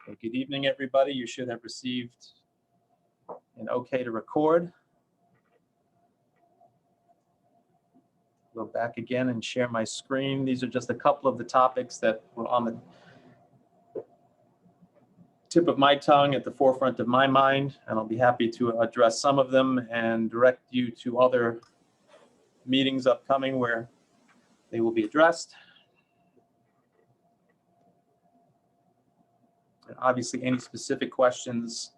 Okay, good evening, everybody. You should have received an okay to record. Go back again and share my screen. These are just a couple of the topics that were on the tip of my tongue, at the forefront of my mind, and I'll be happy to address some of them and direct you to other meetings upcoming where they will be addressed. And obviously, any specific questions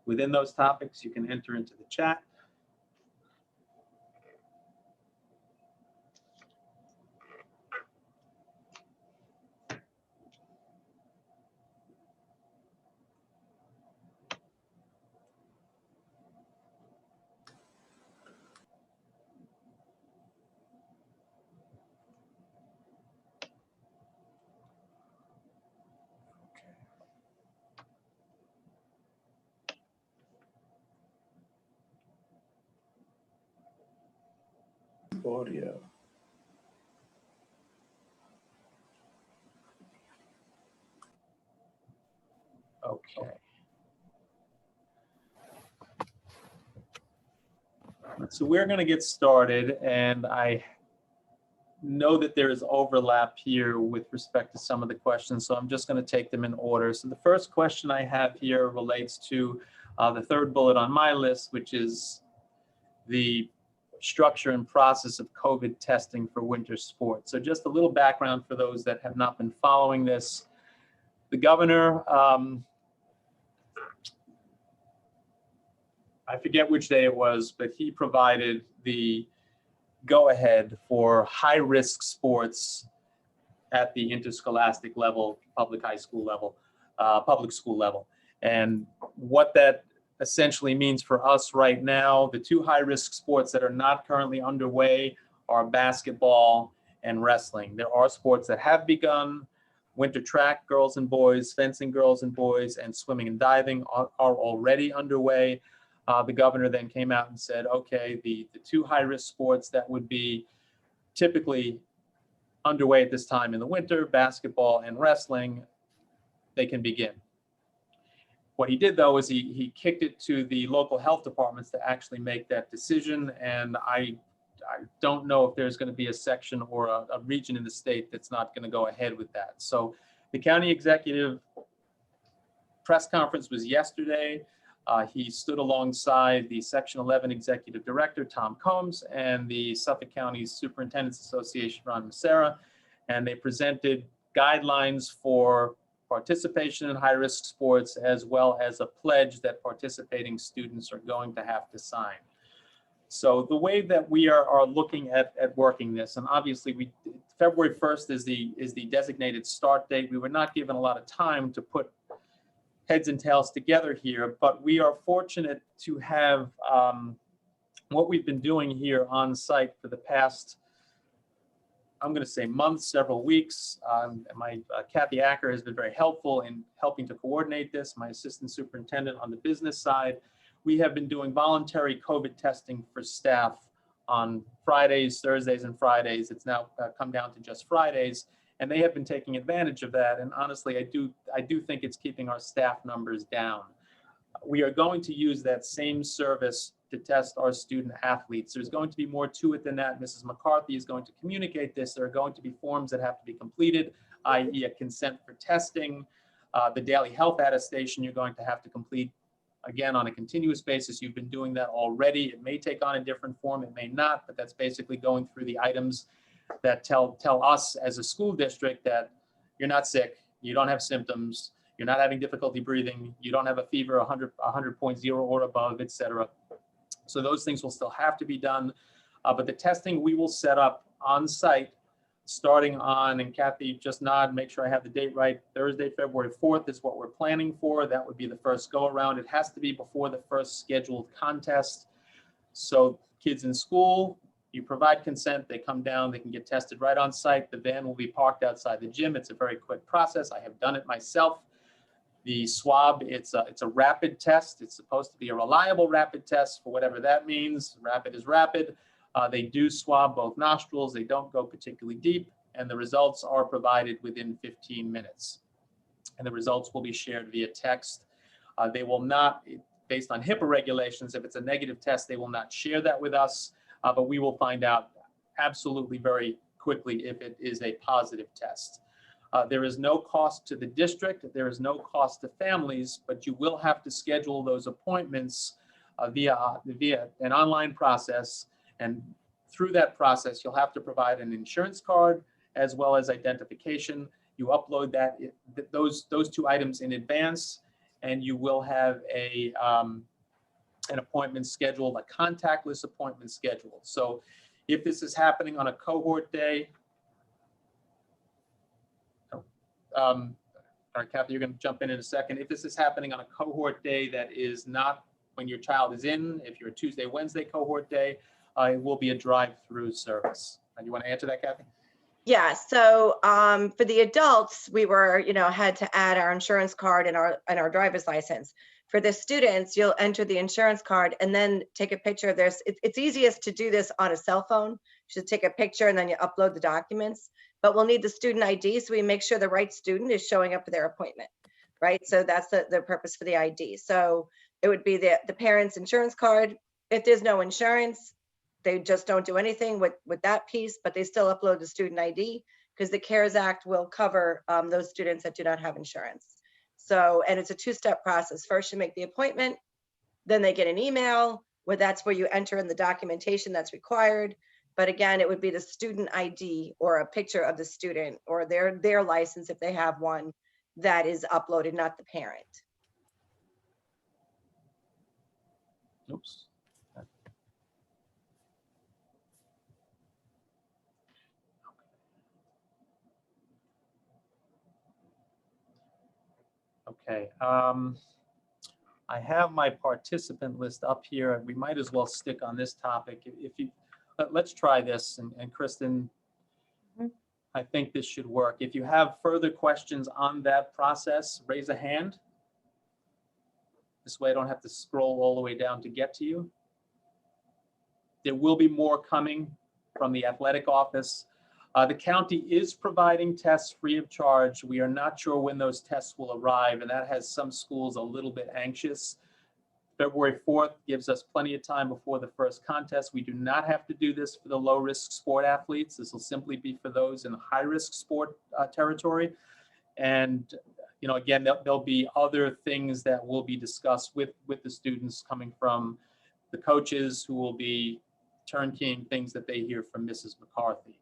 within those topics, you can enter into the chat. Audio. Okay. So we're going to get started, and I know that there is overlap here with respect to some of the questions, so I'm just going to take them in order. So the first question I have here relates to the third bullet on my list, which is the structure and process of COVID testing for winter sports. So just a little background for those that have not been following this. The governor, I forget which day it was, but he provided the go-ahead for high-risk sports at the interscholastic level, public school level. And what that essentially means for us right now, the two high-risk sports that are not currently underway are basketball and wrestling. There are sports that have begun. Winter track, girls and boys, fencing, girls and boys, and swimming and diving are already underway. The governor then came out and said, okay, the two high-risk sports that would be typically underway at this time in the winter, basketball and wrestling, they can begin. What he did, though, is he kicked it to the local health departments to actually make that decision, and I don't know if there's going to be a section or a region in the state that's not going to go ahead with that. So the county executive press conference was yesterday. He stood alongside the Section 11 Executive Director, Tom Combs, and the Suffolk County Superintendents Association, Ron Massera, and they presented guidelines for participation in high-risk sports, as well as a pledge that participating students are going to have to sign. So the way that we are looking at working this, and obviously February 1st is the designated start date. We were not given a lot of time to put heads and tails together here, but we are fortunate to have what we've been doing here on site for the past, I'm going to say months, several weeks. Kathy Acker has been very helpful in helping to coordinate this, my assistant superintendent on the business side. We have been doing voluntary COVID testing for staff on Fridays, Thursdays, and Fridays. It's now come down to just Fridays, and they have been taking advantage of that. And honestly, I do think it's keeping our staff numbers down. We are going to use that same service to test our student athletes. There's going to be more to it than that. Mrs. McCarthy is going to communicate this. There are going to be forms that have to be completed, i.e. a consent for testing. The daily health attestation you're going to have to complete, again, on a continuous basis. You've been doing that already. It may take on a different form, it may not, but that's basically going through the items that tell us as a school district that you're not sick, you don't have symptoms, you're not having difficulty breathing, you don't have a fever 100.0 or above, etc. So those things will still have to be done, but the testing we will set up on site starting on, and Kathy, just nod, make sure I have the date right, Thursday, February 4th is what we're planning for. That would be the first go around. It has to be before the first scheduled contest. So kids in school, you provide consent, they come down, they can get tested right on site. The van will be parked outside the gym. It's a very quick process. I have done it myself. The swab, it's a rapid test. It's supposed to be a reliable rapid test for whatever that means. Rapid is rapid. They do swab both nostrils. They don't go particularly deep, and the results are provided within 15 minutes. and the results will be shared via text. They will not, based on HIPAA regulations, if it's a negative test, they will not share that with us, but we will find out absolutely very quickly if it is a positive test. There is no cost to the district, there is no cost to families, but you will have to schedule those appointments via an online process, and through that process, you'll have to provide an insurance card as well as identification. You upload those two items in advance, and you will have an appointment scheduled, a contactless appointment scheduled. So if this is happening on a cohort day, all right, Kathy, you're going to jump in a second. If this is happening on a cohort day that is not when your child is in, if you're a Tuesday, Wednesday cohort day, it will be a drive-through service. You want to answer that, Kathy? Yeah, so for the adults, we were, had to add our insurance card and our driver's license. For the students, you'll enter the insurance card and then take a picture of this. It's easiest to do this on a cell phone. You should take a picture and then you upload the documents. But we'll need the student ID, so we make sure the right student is showing up for their appointment, right? So that's the purpose for the ID. So it would be the parent's insurance card. If there's no insurance, they just don't do anything with that piece, but they still upload the student ID because the CARES Act will cover those students that do not have insurance. So, and it's a two-step process. First, you make the appointment, then they get an email that's where you enter in the documentation that's required. But again, it would be the student ID or a picture of the student or their license if they have one that is uploaded, not the parent. Oops. Okay. I have my participant list up here. We might as well stick on this topic. If you let's try this, and Kristen, I think this should work. If you have further questions on that process, raise a hand. This way I don't have to scroll all the way down to get to you. There will be more coming from the athletic office. The county is providing tests free of charge. We are not sure when those tests will arrive, and that has some schools a little bit anxious. February 4th gives us plenty of time before the first contest. We do not have to do this for the low-risk sport athletes. This will simply be for those in the high-risk sport territory. And again, there'll be other things that will be discussed with the students coming from the coaches who will be turnkeying things that they hear from Mrs. McCarthy.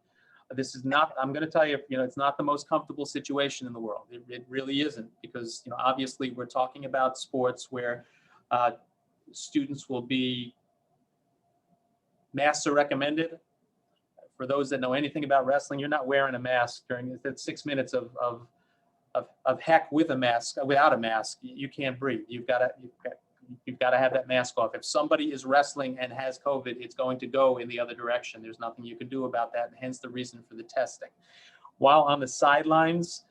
This is not, I'm going to tell you, it's not the most comfortable situation in the world. It really isn't, because, obviously we're talking about sports where students will be, masks are recommended. For those that know anything about wrestling, you're not wearing a mask during 6 minutes of heck with a mask. Without a mask, you can't breathe. You've got to have that mask off. If somebody is wrestling and has COVID, it's going to go in the other direction. There's nothing you can do about that, and hence the reason for the testing. While on the sidelines,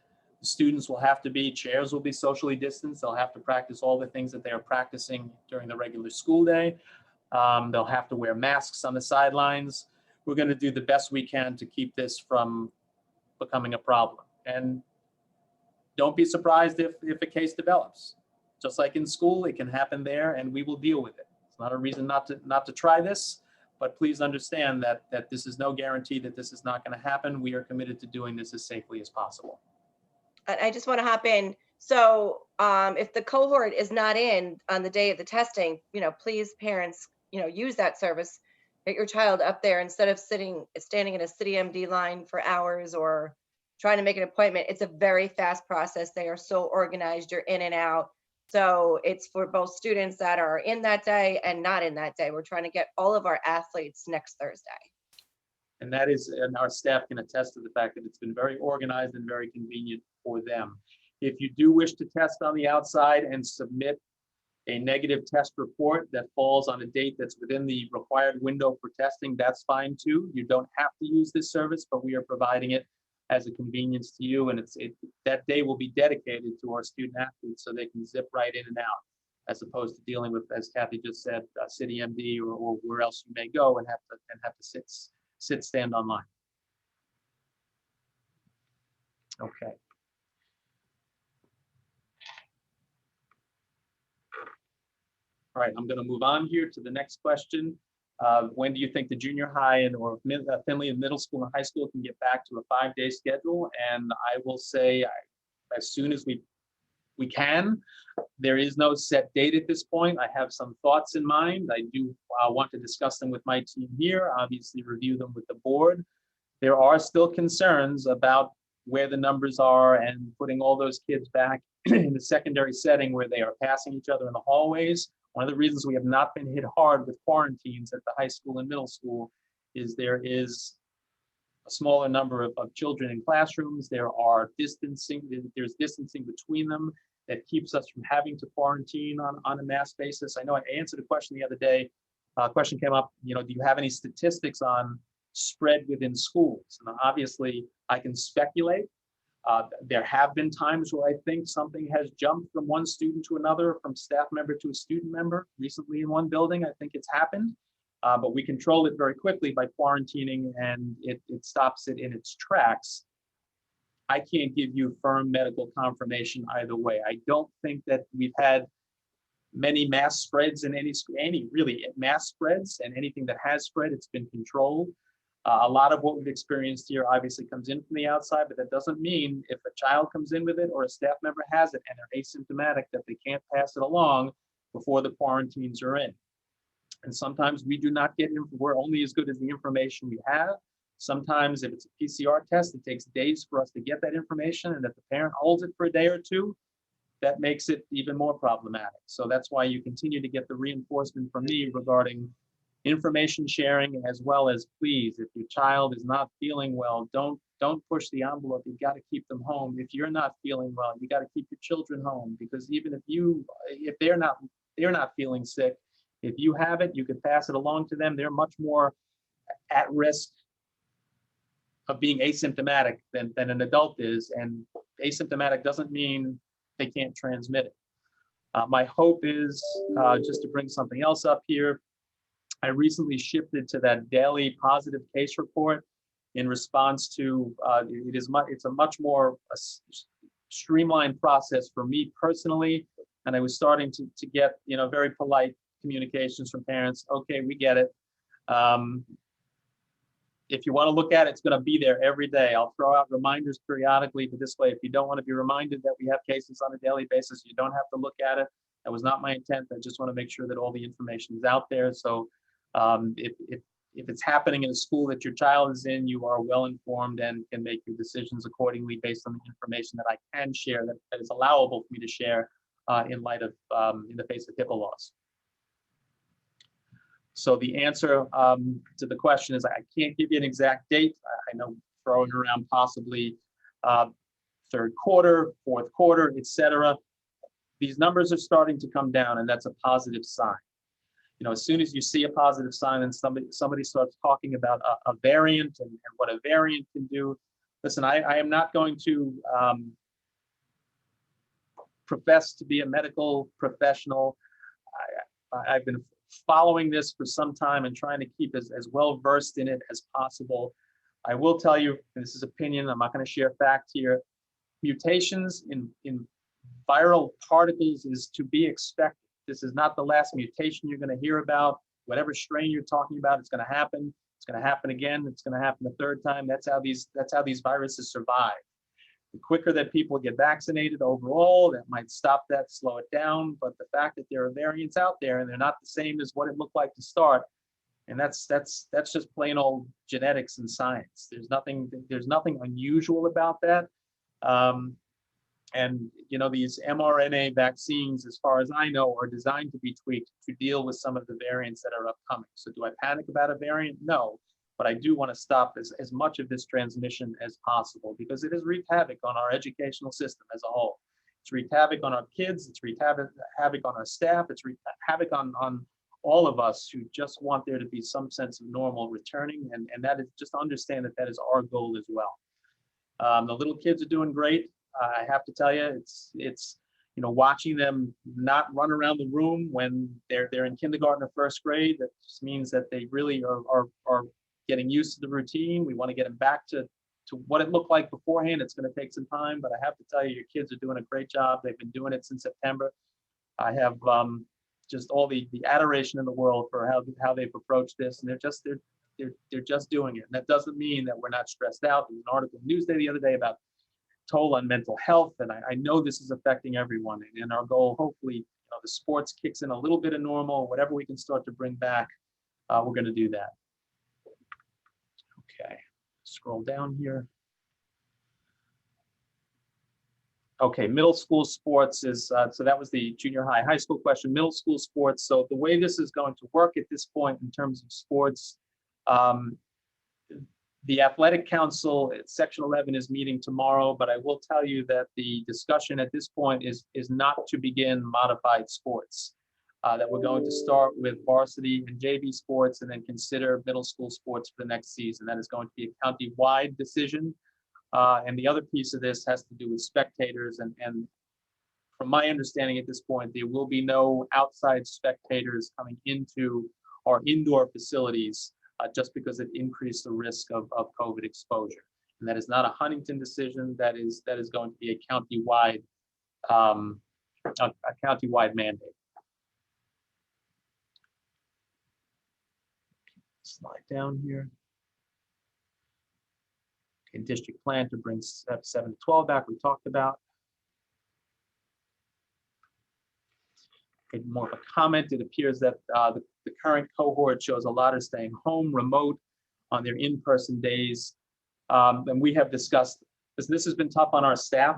students will have to be, chairs will be socially distanced. They'll have to practice all the things that they are practicing during the regular school day. They'll have to wear masks on the sidelines. We're going to do the best we can to keep this from becoming a problem. And don't be surprised if a case develops. Just like in school, it can happen there, and we will deal with it. It's not a reason not to try this, but please understand that this is no guarantee that this is not going to happen. We are committed to doing this as safely as possible. I just want to hop in. So if the cohort is not in on the day of the testing, please parents, use that service. Get your child up there instead of standing in a city MD line for hours or trying to make an appointment. It's a very fast process. They are so organized. You're in and out. So it's for both students that are in that day and not in that day. We're trying to get all of our athletes next Thursday. And our staff can attest to the fact that it's been very organized and very convenient for them. If you do wish to test on the outside and submit a negative test report that falls on a date that's within the required window for testing, that's fine too. You don't have to use this service, but we are providing it as a convenience to you, and that day will be dedicated to our student athletes so they can zip right in and out, as opposed to dealing with, as Kathy just said, City MD or where else you may go and have to stand online. Okay. All right, I'm going to move on here to the next question. When do you think the junior high and or Finley and middle school and high school can get back to a 5-day schedule? And I will say as soon as we can. There is no set date at this point. I have some thoughts in mind. I do want to discuss them with my team here, obviously review them with the board. There are still concerns about where the numbers are and putting all those kids back in the secondary setting where they are passing each other in the hallways. One of the reasons we have not been hit hard with quarantines at the high school and middle school is there is a smaller number of children in classrooms. There's distancing between them that keeps us from having to quarantine on a mass basis. I know I answered a question the other day. A question came up, do you have any statistics on spread within schools? And obviously I can speculate. There have been times where I think something has jumped from one student to another, from staff member to a student member. Recently in one building, I think it's happened. But we control it very quickly by quarantining, and it stops it in its tracks. I can't give you firm medical confirmation either way. I don't think that we've had many mass spreads in any really mass spreads, and anything that has spread, it's been controlled. A lot of what we've experienced here obviously comes in from the outside, but that doesn't mean if a child comes in with it or a staff member has it and they're asymptomatic that they can't pass it along before the quarantines are in. And sometimes we do not get, we're only as good as the information we have. Sometimes if it's a PCR test, it takes days for us to get that information, and if the parent holds it for a day or two, that makes it even more problematic. So that's why you continue to get the reinforcement from me regarding information sharing, as well as, please, if your child is not feeling well, don't push the envelope. You've got to keep them home. If you're not feeling well, you got to keep your children home, because even if they're not feeling sick, if you have it, you could pass it along to them. They're much more at risk of being asymptomatic than an adult is, and asymptomatic doesn't mean they can't transmit it. My hope is, just to bring something else up here, I recently shifted to that daily positive case report in response to, it's a much more streamlined process for me personally, and I was starting to get very polite communications from parents. Okay, we get it. If you want to look at it, it's going to be there every day. I'll throw out reminders periodically, but this way, if you don't want to be reminded that we have cases on a daily basis, you don't have to look at it. That was not my intent. I just want to make sure that all the information is out there. So if it's happening in a school that your child is in, you are well informed and can make your decisions accordingly based on the information that I can share, that is allowable for me to share in light of, in the face of HIPAA laws. So the answer to the question is, I can't give you an exact date. I know throwing around possibly third quarter, fourth quarter, etc. These numbers are starting to come down, and that's a positive sign. As soon as you see a positive sign and somebody starts talking about a variant and what a variant can do, listen, I am not going to profess to be a medical professional. I've been following this for some time and trying to keep as well versed in it as possible. I will tell you, and this is opinion, I'm not going to share fact here, mutations in viral particles is to be expected. This is not the last mutation you're going to hear about. Whatever strain you're talking about, it's going to happen. It's going to happen again. It's going to happen the third time. That's how these viruses survive. The quicker that people get vaccinated overall, that might stop that, slow it down. But the fact that there are variants out there and they're not the same as what it looked like to start, and that's just plain old genetics and science. There's nothing unusual about that. And these mRNA vaccines, as far as I know, are designed to be tweaked to deal with some of the variants that are upcoming. So do I panic about a variant? No. But I do want to stop as much of this transmission as possible, because it has wreaked havoc on our educational system as a whole. It's wreaked havoc on our kids. It's wreaked havoc on our staff. It's wreaked havoc on all of us who just want there to be some sense of normal returning. And that is, just understand that is our goal as well. The little kids are doing great. I have to tell you, it's watching them not run around the room when they're in kindergarten or first grade. That just means that they really are getting used to the routine. We want to get them back to what it looked like beforehand. It's going to take some time, but I have to tell you, your kids are doing a great job. They've been doing it since September. I have just all the adoration in the world for how they've approached this, and they're just doing it. And that doesn't mean that we're not stressed out. There's an article in Newsday the other day about toll on mental health, and I know this is affecting everyone. And our goal, hopefully, the sports kicks in a little bit of normal, whatever we can start to bring back, we're going to do that. Okay, scroll down here. Okay, middle school sports is, so that was the junior high school question. Middle school sports, so the way this is going to work at this point in terms of sports, the athletic council at section 11 is meeting tomorrow, but I will tell you that the discussion at this point is not to begin modified sports. That we're going to start with varsity and JV sports and then consider middle school sports for the next season. That is going to be a county-wide decision. And the other piece of this has to do with spectators. And from my understanding at this point, there will be no outside spectators coming into our indoor facilities just because it increased the risk of COVID exposure. And that is not a Huntington decision. That is going to be a county-wide mandate. Slide down here. Okay, district plan to bring 7 to 12 back, we talked about. Okay, more of a comment. It appears that the current cohort shows a lot are staying home, remote on their in-person days. And we have discussed this has been tough on our staff.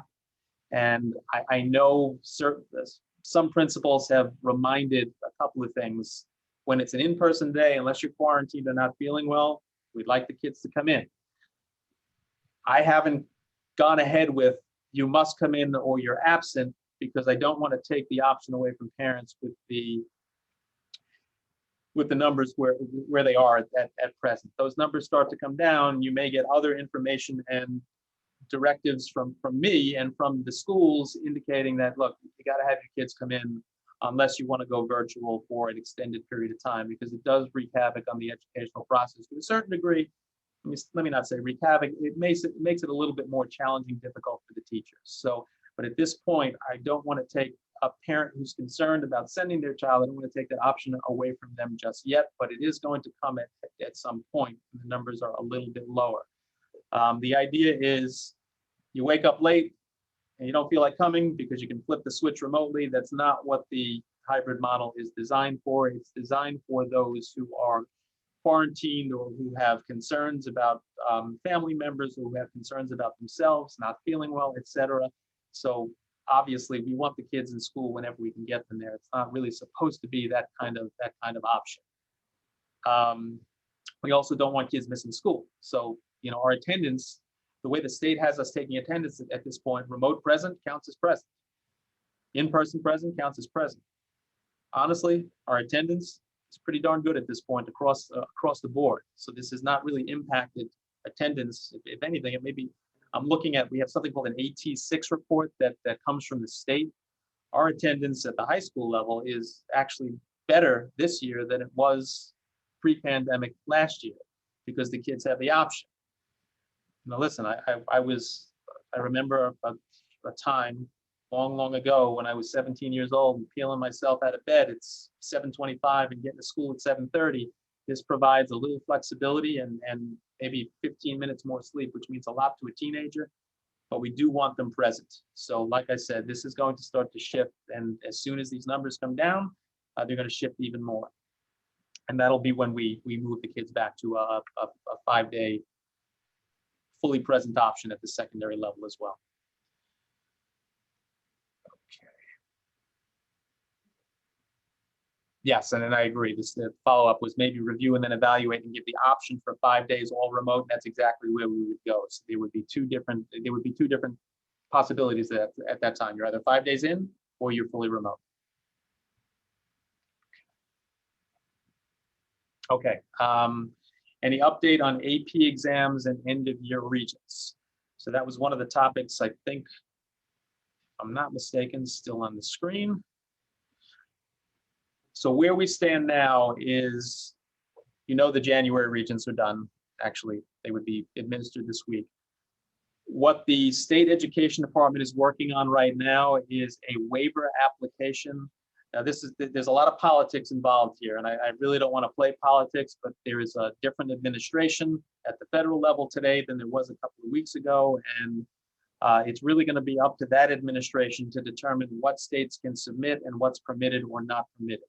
And I know some principals have reminded a couple of things. When it's an in-person day, unless you're quarantined or not feeling well, we'd like the kids to come in. I haven't gone ahead with you must come in or you're absent because I don't want to take the option away from parents with the numbers where they are at present. Those numbers start to come down, you may get other information and directives from me and from the schools indicating that, look, you got to have your kids come in unless you want to go virtual for an extended period of time, because it does wreak havoc on the educational process to a certain degree. Let me not say wreak havoc. It makes it a little bit more challenging, difficult for the teachers. So, but at this point, I don't want to take a parent who's concerned about sending their child. I don't want to take that option away from them just yet, but it is going to come at some point. The numbers are a little bit lower. The idea is you wake up late and you don't feel like coming because you can flip the switch remotely. That's not what the hybrid model is designed for. It's designed for those who are quarantined or who have concerns about family members, or who have concerns about themselves, not feeling well, etc. So obviously we want the kids in school whenever we can get them there. It's not really supposed to be that kind of option. We also don't want kids missing school. So, our attendance, the way the state has us taking attendance at this point, remote present counts as present. In-person present counts as present. Honestly, our attendance is pretty darn good at this point across the board. So this has not really impacted attendance. If anything, it may be, we have something called an AT6 report that comes from the state. Our attendance at the high school level is actually better this year than it was pre-pandemic last year, because the kids have the option. Now listen, I remember a time long ago when I was 17 years old and peeling myself out of bed. It's 7:25 and getting to school at 7:30. This provides a little flexibility and maybe 15 minutes more sleep, which means a lot to a teenager, but we do want them present. So like I said, this is going to start to shift, and as soon as these numbers come down, they're going to shift even more. And that'll be when we move the kids back to a 5-day fully present option at the secondary level as well. Okay. Yes, and then I agree. The follow-up was maybe review and then evaluate and give the option for 5 days all remote. And that's exactly where we would go. So there would be two different possibilities at that time. You're either 5 days in or you're fully remote. Okay. Any update on AP exams and end of year regents? So that was one of the topics, I think, if I'm not mistaken, still on the screen. So where we stand now is, the January regents are done. Actually, they would be administered this week. What the state education department is working on right now is a waiver application Now, there's a lot of politics involved here, and I really don't want to play politics, but there is a different administration at the federal level today than there was a couple of weeks ago, and it's really going to be up to that administration to determine what states can submit and what's permitted or not permitted.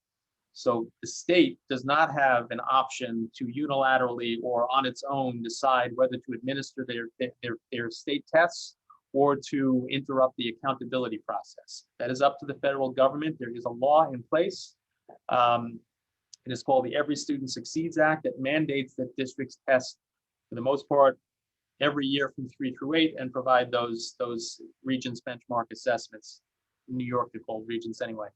So the state does not have an option to unilaterally or on its own decide whether to administer their state tests or to interrupt the accountability process. That is up to the federal government. There is a law in place. It is called the Every Student Succeeds Act that mandates that districts test, for the most part, every year from 3 through 8 and provide those Regents benchmark assessments. In New York, they're called Regents anyway.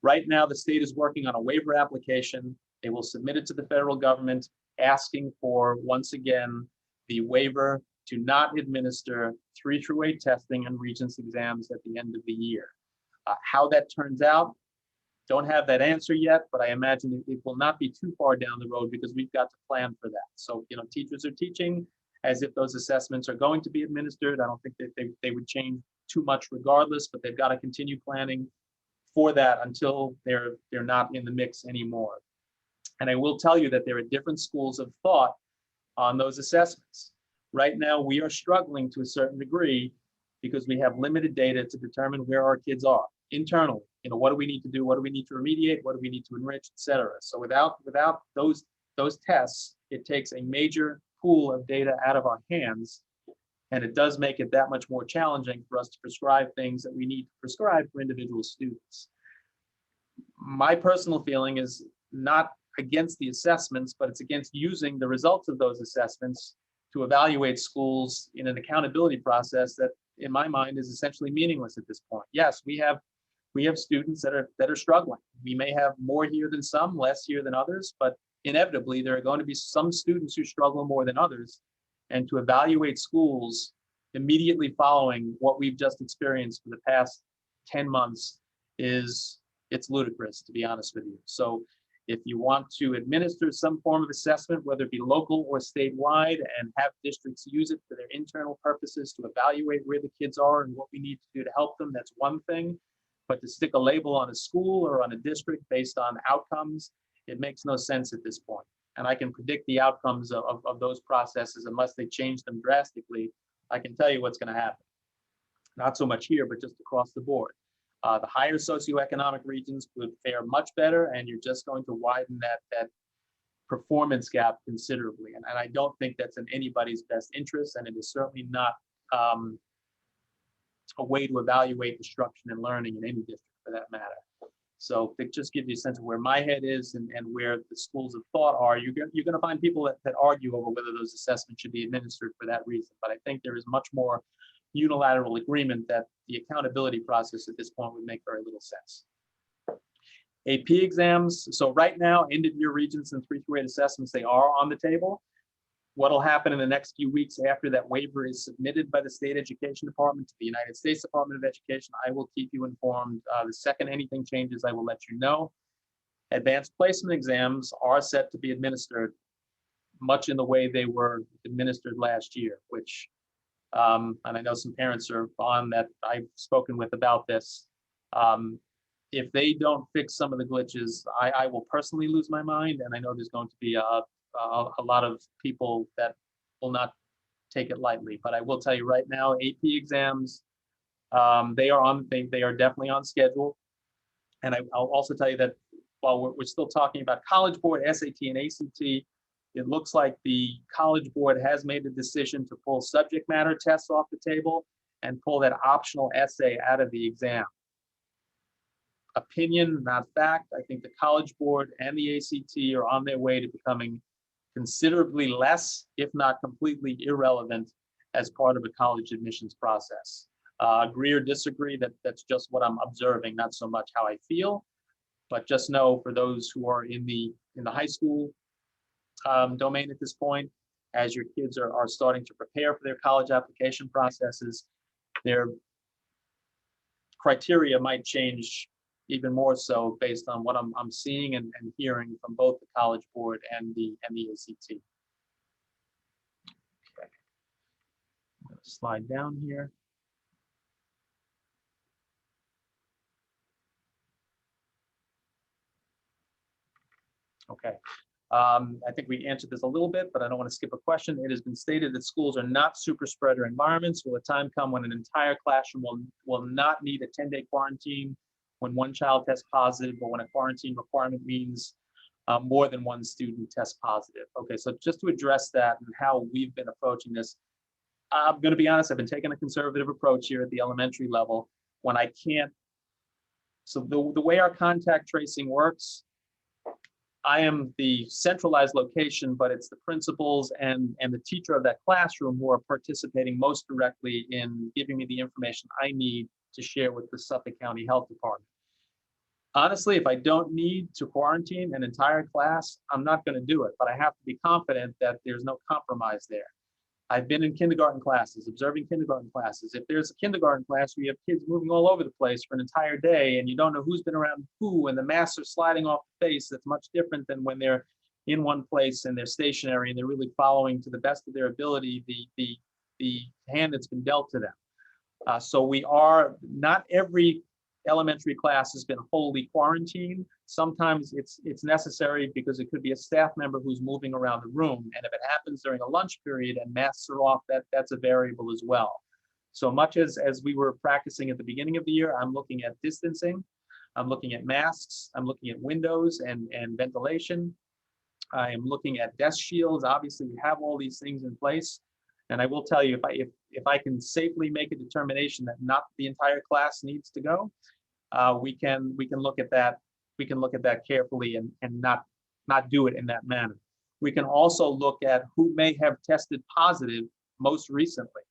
Right now, the state is working on a waiver application. They will submit it to the federal government, asking for, once again, the waiver to not administer 3 through 8 testing and Regents exams at the end of the year. How that turns out, don't have that answer yet, but I imagine it will not be too far down the road because we've got to plan for that. So, teachers are teaching as if those assessments are going to be administered. I don't think that they would change too much regardless, but they've got to continue planning for that until they're not in the mix anymore. And I will tell you that there are different schools of thought on those assessments. Right now, we are struggling to a certain degree because we have limited data to determine where our kids are internally. What do we need to do? What do we need to remediate? What do we need to enrich, et cetera? So without those tests, it takes a major pool of data out of our hands. And it does make it that much more challenging for us to prescribe things that we need to prescribe for individual students. My personal feeling is not against the assessments, but it's against using the results of those assessments to evaluate schools in an accountability process that, in my mind, is essentially meaningless at this point. Yes, we have students that are struggling. We may have more here than some, less here than others, but inevitably there are going to be some students who struggle more than others. And to evaluate schools immediately following what we've just experienced for the past 10 months it's ludicrous, to be honest with you. So if you want to administer some form of assessment, whether it be local or statewide, and have districts use it for their internal purposes to evaluate where the kids are and what we need to do to help them, that's one thing. But to stick a label on a school or on a district based on outcomes, it makes no sense at this point. And I can predict the outcomes of those processes unless they change them drastically. I can tell you what's going to happen. Not so much here, but just across the board. The higher socioeconomic regions would fare much better, and you're just going to widen that performance gap considerably. And I don't think that's in anybody's best interest, and it is certainly not a way to evaluate instruction and learning in any district for that matter. So it just gives you a sense of where my head is and where the schools of thought are. You're going to find people that argue over whether those assessments should be administered for that reason. But I think there is much more unilateral agreement that the accountability process at this point would make very little sense. AP exams. So right now, end of year Regents and 3 through 8 assessments, they are on the table. What will happen in the next few weeks after that waiver is submitted by the State Education Department to the United States Department of Education, I will keep you informed. The second anything changes, I will let you know. Advanced placement exams are set to be administered much in the way they were administered last year, which, and I know some parents are on that I've spoken with about this. If they don't fix some of the glitches, I will personally lose my mind, and I know there's going to be a lot of people that will not take it lightly. But I will tell you right now, AP exams, they are definitely on schedule. And I'll also tell you that while we're still talking about College Board, SAT, and ACT, it looks like the College Board has made a decision to pull subject matter tests off the table and pull that optional essay out of the exam. Opinion, not fact. I think the College Board and the ACT are on their way to becoming considerably less, if not completely irrelevant, as part of a college admissions process. Agree or disagree, that's just what I'm observing, not so much how I feel. But just know, for those who are in the high school domain at this point, as your kids are starting to prepare for their college application processes, their criteria might change even more so based on what I'm seeing and hearing from both the College Board and the ACT. Okay. I'm going to slide down here. Okay. I think we answered this a little bit, but I don't want to skip a question. It has been stated that schools are not super spreader environments. Will a time come when an entire classroom will not need a 10-day quarantine when one child tests positive, but when a quarantine requirement means more than one student tests positive? Okay, so just to address that and how we've been approaching this, I'm going to be honest, I've been taking a conservative approach here at the elementary level when I can't. So the way our contact tracing works, I am the centralized location, but it's the principals and the teacher of that classroom who are participating most directly in giving me the information I need to share with the Suffolk County Health Department. Honestly, if I don't need to quarantine an entire class, I'm not going to do it, but I have to be confident that there's no compromise there. I've been in kindergarten classes, observing kindergarten classes. If there's a kindergarten class where you have kids moving all over the place for an entire day and you don't know who's been around who and the masks are sliding off the face, that's much different than when they're in one place and they're stationary and they're really following to the best of their ability the hand that's been dealt to them. So we are, not every elementary class has been wholly quarantined. Sometimes it's necessary because it could be a staff member who's moving around the room. And if it happens during a lunch period and masks are off, that's a variable as well. So much as we were practicing at the beginning of the year, I'm looking at distancing, I'm looking at masks, I'm looking at windows and ventilation. I am looking at desk shields. Obviously, we have all these things in place. And I will tell you, if I can safely make a determination that not the entire class needs to go, we can look at that. We can look at that carefully and not do it in that manner. We can also look at who may have tested positive most recently,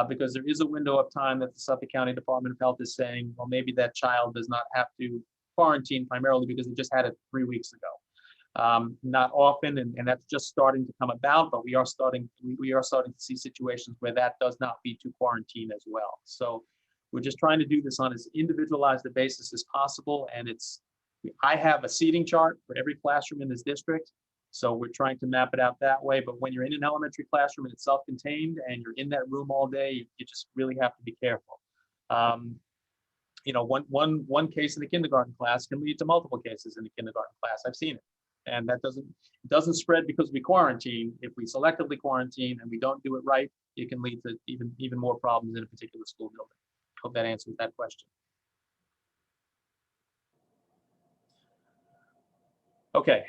because there is a window of time that the Suffolk County Department of Health is saying, well, maybe that child does not have to quarantine primarily because they just had it 3 weeks ago. Not often, and that's just starting to come about, but we are starting to see situations where that does not lead to quarantine as well. So we're just trying to do this on as individualized a basis as possible. And I have a seating chart for every classroom in this district. So we're trying to map it out that way. But when you're in an elementary classroom and it's self-contained and you're in that room all day, you just really have to be careful. One case in the kindergarten class can lead to multiple cases in the kindergarten class. I've seen it. And that doesn't spread because we quarantine. If we selectively quarantine and we don't do it right, it can lead to even more problems in a particular school building. Hope that answers that question. Okay.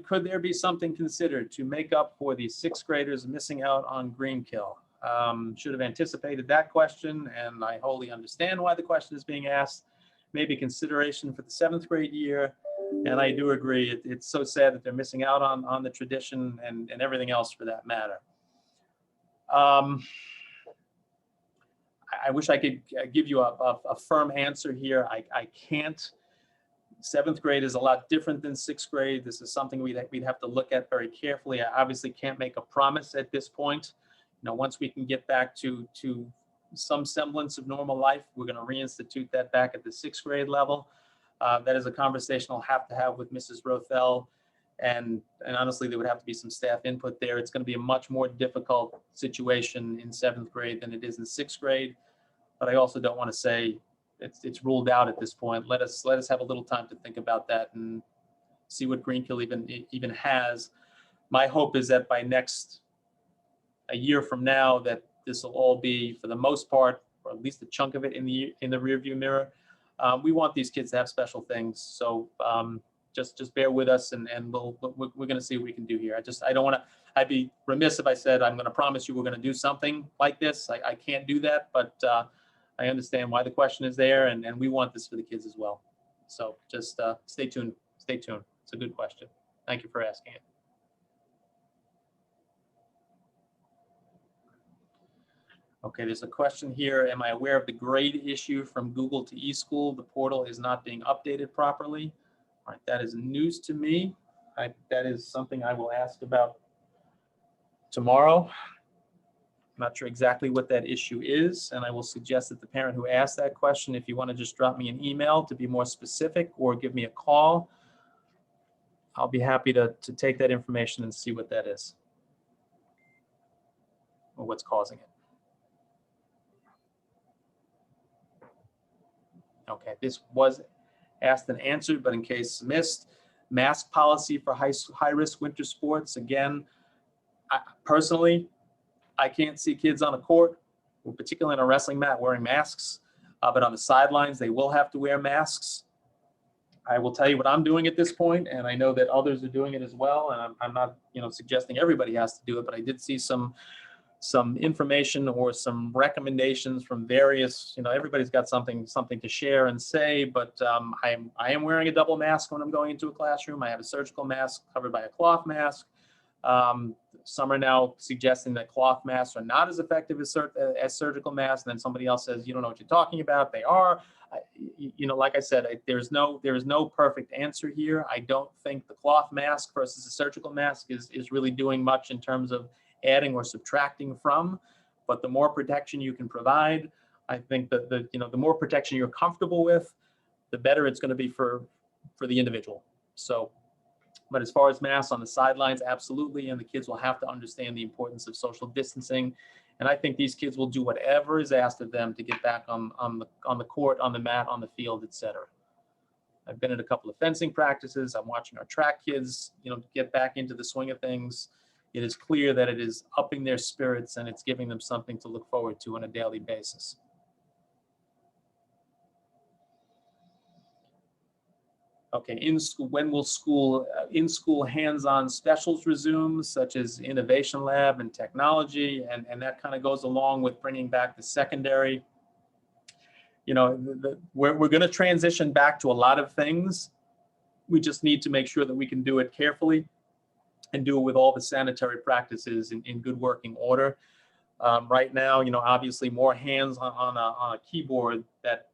Could there be something considered to make up for the 6th graders missing out on Greenkill? Should have anticipated that question, and I wholly understand why the question is being asked. Maybe consideration for the 7th grade year. And I do agree, it's so sad that they're missing out on the tradition and everything else for that matter. I wish I could give you a firm answer here. I can't. 7th grade is a lot different than 6th grade. This is something we'd have to look at very carefully. I obviously can't make a promise at this point. Once we can get back to some semblance of normal life, we're going to reinstitute that back at the 6th grade level. That is a conversation I'll have to have with Mrs. Rothel. And honestly, there would have to be some staff input there. It's going to be a much more difficult situation in 7th grade than it is in 6th grade. But I also don't want to say it's ruled out at this point. Let us have a little time to think about that and see what Greenkill even has. My hope is that by a year from now, that this will all be, for the most part, or at least a chunk of it in the rearview mirror. We want these kids to have special things. So just bear with us, and we're going to see what we can do here. I don't want to. I'd be remiss if I said I'm going to promise you we're going to do something like this. I can't do that, but I understand why the question is there, and we want this for the kids as well. So just stay tuned. Stay tuned. It's a good question. Thank you for asking it. Okay, there's a question here. Am I aware of the grade issue from Google to eSchool? The portal is not being updated properly. All right, that is news to me. That is something I will ask about tomorrow. I'm not sure exactly what that issue is, and I will suggest that the parent who asked that question, if you want to just drop me an email to be more specific or give me a call, I'll be happy to take that information and see what that is or what's causing it. Okay, this was asked and answered, but in case missed, Mask policy for high-risk winter sports. Again, personally, I can't see kids on a court, particularly on a wrestling mat, wearing masks. But on the sidelines, they will have to wear masks. I will tell you what I'm doing at this point, and I know that others are doing it as well. And I'm not, suggesting everybody has to do it, but I did see some information or some recommendations from various, everybody's got something to share and say, but I am wearing a double mask when I'm going into a classroom. I have a surgical mask covered by a cloth mask. Some are now suggesting that cloth masks are not as effective as surgical masks. And then somebody else says, you don't know what you're talking about. They are. Like I said, there is no perfect answer here. I don't think the cloth mask versus the surgical mask is really doing much in terms of adding or subtracting from. But the more protection you can provide, I think that the more protection you're comfortable with, the better it's going to be for the individual. So. But as far as masks on the sidelines, absolutely. And the kids will have to understand the importance of social distancing. And I think these kids will do whatever is asked of them to get back on the court, on the mat, on the field, etc. I've been at a couple of fencing practices. I'm watching our track kids, get back into the swing of things. It is clear that it is upping their spirits and it's giving them something to look forward to on a daily basis. Okay, in school, when will in-school hands-on specials resume, such as Innovation Lab and technology, and that kind of goes along with bringing back the secondary. We're going to transition back to a lot of things. We just need to make sure that we can do it carefully and do it with all the sanitary practices in good working order. Right now, obviously more hands on a keyboard that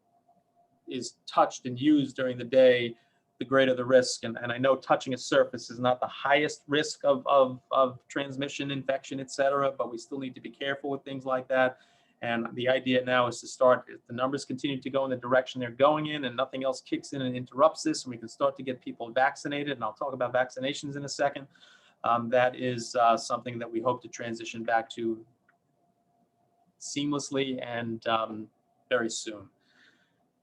is touched and used during the day, the greater the risk. And I know touching a surface is not the highest risk of transmission, infection, et cetera, but we still need to be careful with things like that. And the idea now is to start, if the numbers continue to go in the direction they're going in and nothing else kicks in and interrupts this, and we can start to get people vaccinated, and I'll talk about vaccinations in a second, that is something that we hope to transition back to seamlessly and very soon.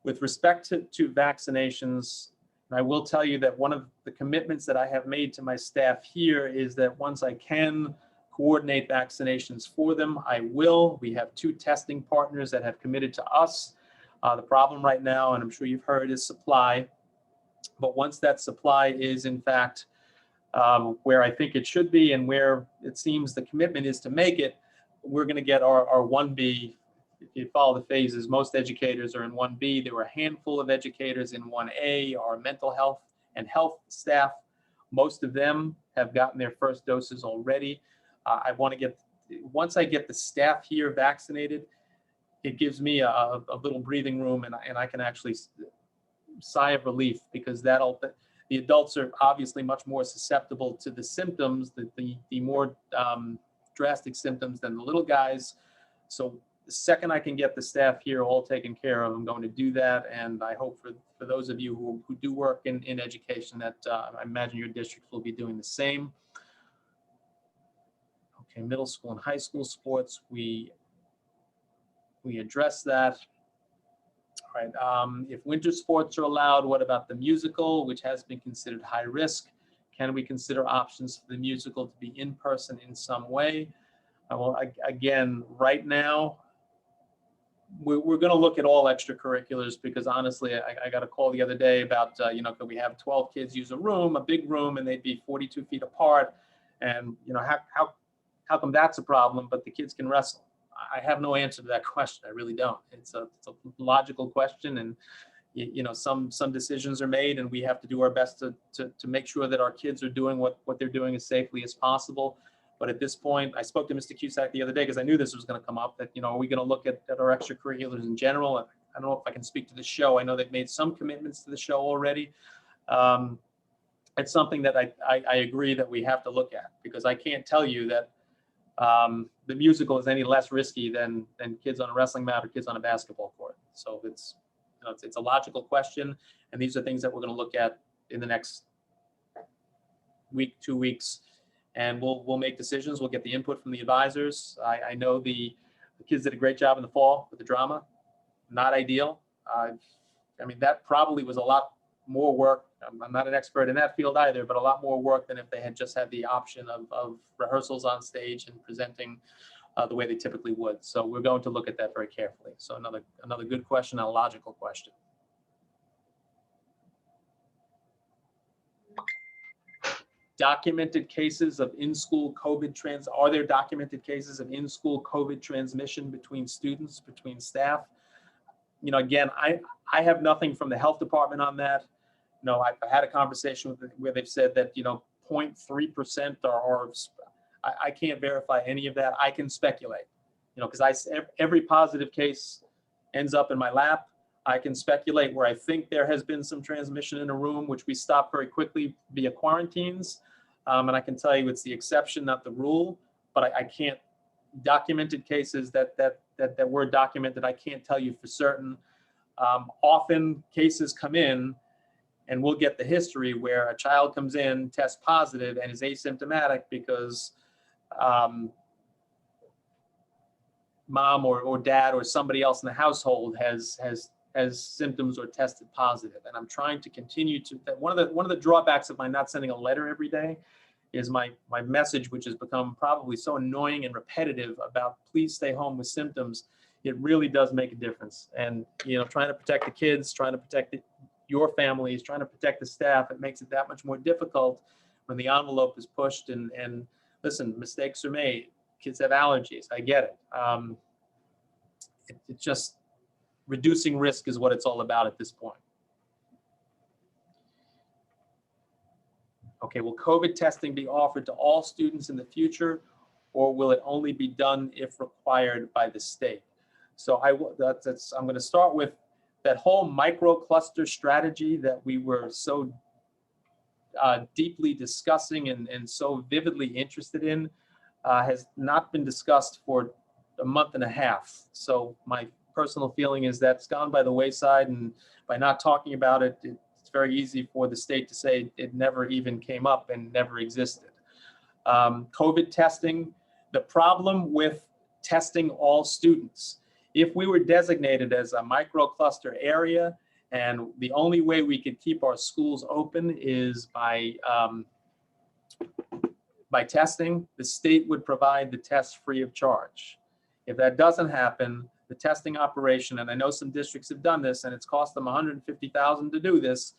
With respect to vaccinations, I will tell you that one of the commitments that I have made to my staff here is that once I can coordinate vaccinations for them, I will. We have 2 testing partners that have committed to us. The problem right now, and I'm sure you've heard, is supply. But once that supply is in fact where I think it should be and where it seems the commitment is to make it, we're going to get our 1B. If you follow the phases, most educators are in 1B. There were a handful of educators in 1A, our mental health and health staff. Most of them have gotten their first doses already. Once I get the staff here vaccinated, it gives me a little breathing room and I can actually sigh of relief, because the adults are obviously much more susceptible to the symptoms, the more drastic symptoms than the little guys. So the second I can get the staff here all taken care of, I'm going to do that. And I hope for those of you who do work in education that I imagine your districts will be doing the same. Okay, middle school and high school sports, we address that. All right, if winter sports are allowed, what about the musical, which has been considered high risk? Can we consider options for the musical to be in person in some way? Well, again, right now, we're going to look at all extracurriculars, because honestly, I got a call the other day about, could we have 12 kids use a big room, and they'd be 42 feet apart? And, how come that's a problem, but the kids can wrestle? I have no answer to that question. I really don't. It's a logical question, and, some decisions are made, and we have to do our best to make sure that our kids are doing what they're doing as safely as possible. But at this point, I spoke to Mr. Cusack the other day because I knew this was going to come up, that, are we going to look at our extracurriculars in general? I don't know if I can speak to the show. I know they've made some commitments to the show already. It's something that I agree that we have to look at, because I can't tell you that the musical is any less risky than kids on a wrestling mat or kids on a basketball court. So it's a logical question. And these are things that we're going to look at in the next week, 2 weeks. And we'll make decisions. We'll get the input from the advisors. I know the kids did a great job in the fall with the drama. Not ideal. That probably was a lot more work. I'm not an expert in that field either, but a lot more work than if they had just had the option of rehearsals on stage and presenting the way they typically would. So we're going to look at that very carefully. So another good question, a logical question. Documented cases of in-school COVID are there documented cases of in-school COVID transmission between students, between staff? You know, again, I have nothing from the health department on that. You know, I've had a conversation with where they've said that, you know, 0.3% are I can't verify any of that. I can speculate, you know, because every positive case ends up in my lap. I can speculate where I think there has been some transmission in a room, which we stopped very quickly via quarantines. And I can tell you it's the exception, not the rule, but I can't. Documented cases that were documented, I can't tell you for certain. Often cases come in and we'll get the history where a child comes in, tests positive, and is asymptomatic because mom or dad or somebody else in the household has symptoms or tested positive. And I'm trying to continue to, one of the drawbacks of my not sending a letter every day is my message, which has become probably so annoying and repetitive about please stay home with symptoms. It really does make a difference. And, you know, trying to protect the kids, trying to protect your families, trying to protect the staff, it makes it that much more difficult when the envelope is pushed and listen, mistakes are made. Kids have allergies. I get it. It's just reducing risk is what it's all about at this point. Okay, will COVID testing be offered to all students in the future, or will it only be done if required by the state? So I'm going to start with that whole micro-cluster strategy that we were so deeply discussing and so vividly interested in has not been discussed for a month and a half. So my personal feeling is that's gone by the wayside, and by not talking about it, it's very easy for the state to say it never even came up and never existed. COVID testing, the problem with testing all students, if we were designated as a microcluster area and the only way we could keep our schools open is by testing, the state would provide the tests free of charge. If that doesn't happen, the testing operation, and I know some districts have done this and it's cost them $150,000 to do this,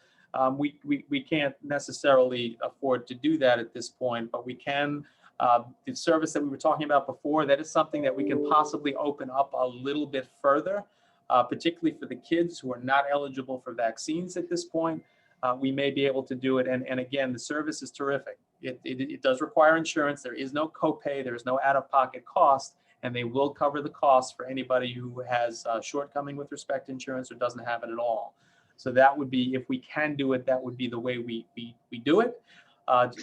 we can't necessarily afford to do that at this point, but we can, the service that we were talking about before, that is something that we can possibly open up a little bit further, particularly for the kids who are not eligible for vaccines at this point. We may be able to do it. And again, the service is terrific. It does require insurance. There is no copay. There is no out-of-pocket cost, and they will cover the cost for anybody who has a shortcoming with respect to insurance or doesn't have it at all. So that would be, if we can do it, that would be the way we do it.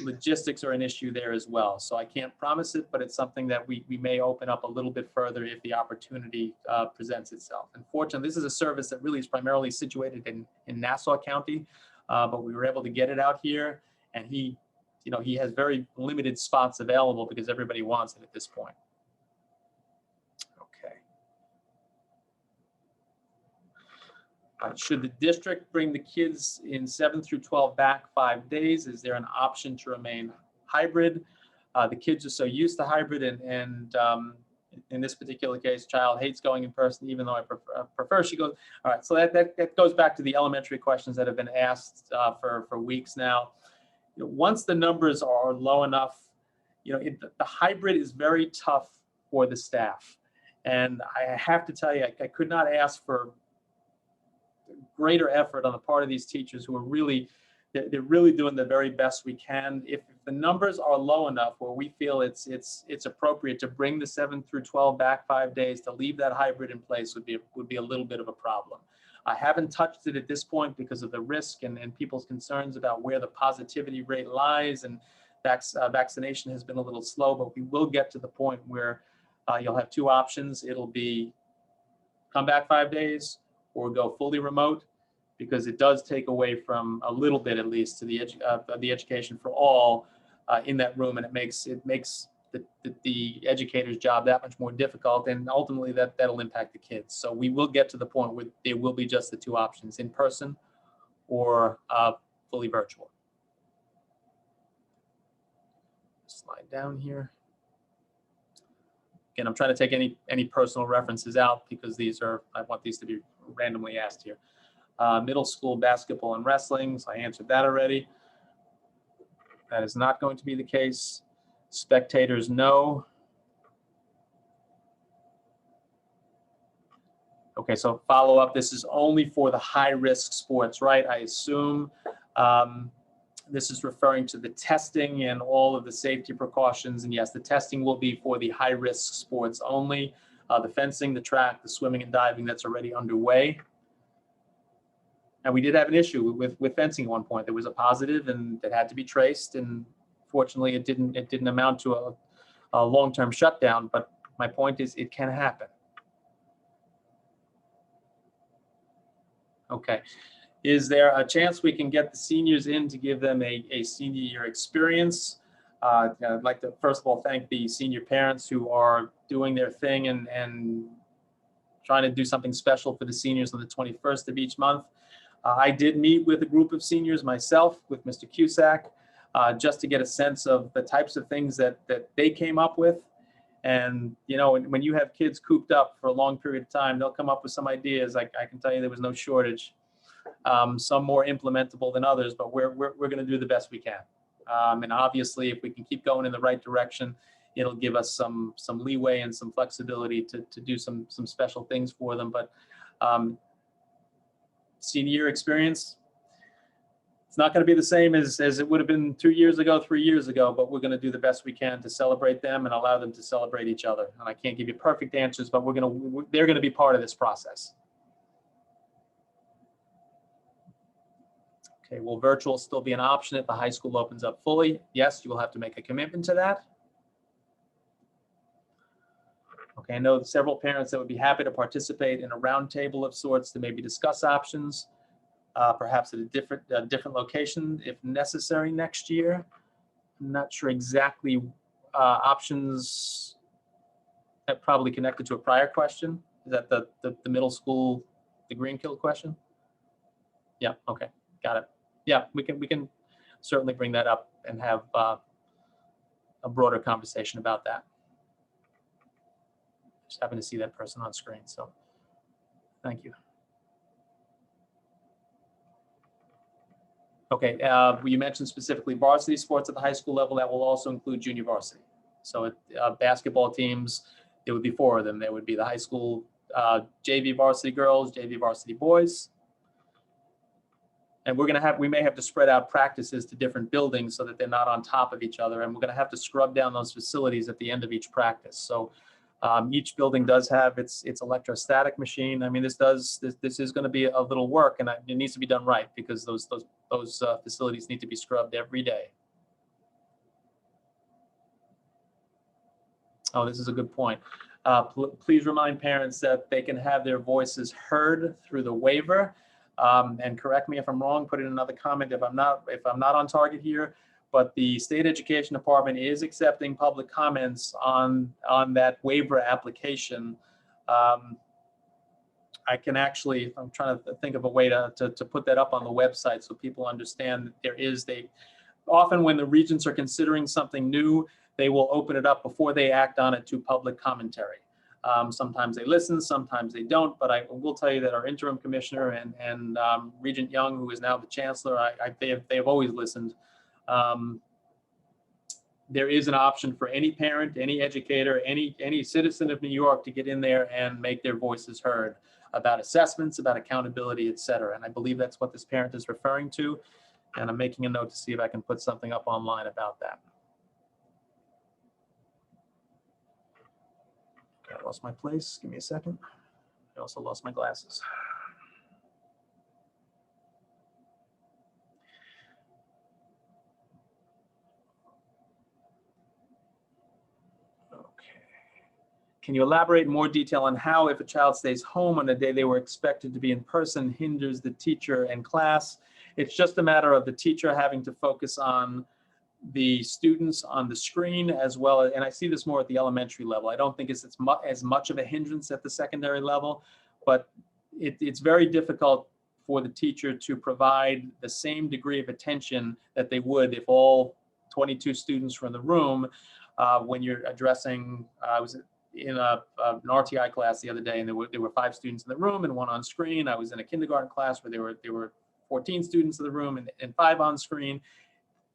Logistics are an issue there as well. So I can't promise it, but it's something that we may open up a little bit further if the opportunity presents itself. Unfortunately, this is a service that really is primarily situated in Nassau County, but we were able to get it out here, and he has very limited spots available because everybody wants it at this point. Should the district bring the kids in 7 through 12 back 5 days? Is there an option to remain hybrid? The kids are so used to hybrid, and in this particular case, child hates going in person, even though I prefer she goes. All right, so that goes back to the elementary questions that have been asked for weeks now. You know, once the numbers are low enough, you know, the hybrid is very tough for the staff. And I have to tell you, I could not ask for greater effort on the part of these teachers who are really, they're really doing the very best we can. If the numbers are low enough where we feel it's appropriate to bring the 7 through 12 back 5 days, to leave that hybrid in place would be a little bit of a problem. I haven't touched it at this point because of the risk and people's concerns about where the positivity rate lies, and vaccination has been a little slow, but we will get to the point where you'll have two options. It'll be come back 5 days or go fully remote, because it does take away from a little bit, at least, to the education for all in that room, and it makes the educator's job that much more difficult, and ultimately that'll impact the kids. So we will get to the point where there will be just the two options, in person or fully virtual. Slide down here. Again, I'm trying to take any personal references out because I want these to be randomly asked here. Middle school basketball and wrestling, so I answered that already. That is not going to be the case. Spectators, no. Okay, so follow up, this is only for the high-risk sports, right? I assume this is referring to the testing and all of the safety precautions. And yes, the testing will be for the high-risk sports only. The fencing, the track, the swimming and diving, that's already underway. And we did have an issue with fencing at one point. There was a positive and it had to be traced. And fortunately, it didn't amount to a long-term shutdown. But my point is, it can happen. Okay. Is there a chance we can get the seniors in to give them a senior year experience? I'd like to, first of all, thank the senior parents who are doing their thing and trying to do something special for the seniors on the 21st of each month. I did meet with a group of seniors myself with Mr. Cusack, just to get a sense of the types of things that they came up with. And, you know, when you have kids cooped up for a long period of time, they'll come up with some ideas. I can tell you there was no shortage. Some more implementable than others, but we're going to do the best we can. And obviously, if we can keep going in the right direction, it'll give us some leeway and some flexibility to do some special things for them. But senior year experience, it's not going to be the same as it would have been 2 years ago, 3 years ago, but we're going to do the best we can to celebrate them and allow them to celebrate each other. And I can't give you perfect answers, but they're going to be part of this process. Okay, will virtual still be an option if the high school opens up fully? Yes, you will have to make a commitment to that. Okay, I know several parents that would be happy to participate in a roundtable of sorts to maybe discuss options, perhaps at a different location if necessary next year. I'm not sure exactly options that probably connected to a prior question. Is that the middle school, the Greenkill question? Yeah, okay, got it. Yeah, we can certainly bring that up and have a broader conversation about that. Just happen to see that person on screen, so thank you. Okay, you mentioned specifically varsity sports at the high school level. That will also include junior varsity. So basketball teams, there would be 4 of them. There would be the high school JV varsity girls, JV varsity boys. And we may have to spread out practices to different buildings so that they're not on top of each other. And we're going to have to scrub down those facilities at the end of each practice. So each building does have its electrostatic machine. I mean, this is going to be a little work, and it needs to be done right because those facilities need to be scrubbed every day. Oh, this is a good point. Please remind parents that they can have their voices heard through the waiver. And correct me if I'm wrong, put in another comment if I'm not on target here, but the State Education Department is accepting public comments on that waiver application. I can actually, I'm trying to think of a way to put that up on the website so people understand that often when the regents are considering something new, they will open it up before they act on it to public commentary. Sometimes they listen, sometimes they don't, but I will tell you that our interim commissioner and Regent Young, who is now the chancellor, they have always listened. There is an option for any parent, any educator, any citizen of New York to get in there and make their voices heard about assessments, about accountability, et cetera. And I believe that's what this parent is referring to. And I'm making a note to see if I can put something up online about that. I lost my place. Give me a second. I also lost my glasses. Okay. Can you elaborate more detail on how, if a child stays home on a day they were expected to be in person, hinders the teacher and class? It's just a matter of the teacher having to focus on the students on the screen as well. And I see this more at the elementary level. I don't think it's as much of a hindrance at the secondary level, but it's very difficult for the teacher to provide the same degree of attention that they would if all 22 students were in the room when you're addressing, I was in an RTI class the other day, and there were 5 students in the room and 1 on screen. I was in a kindergarten class where there were 14 students in the room and 5 on screen.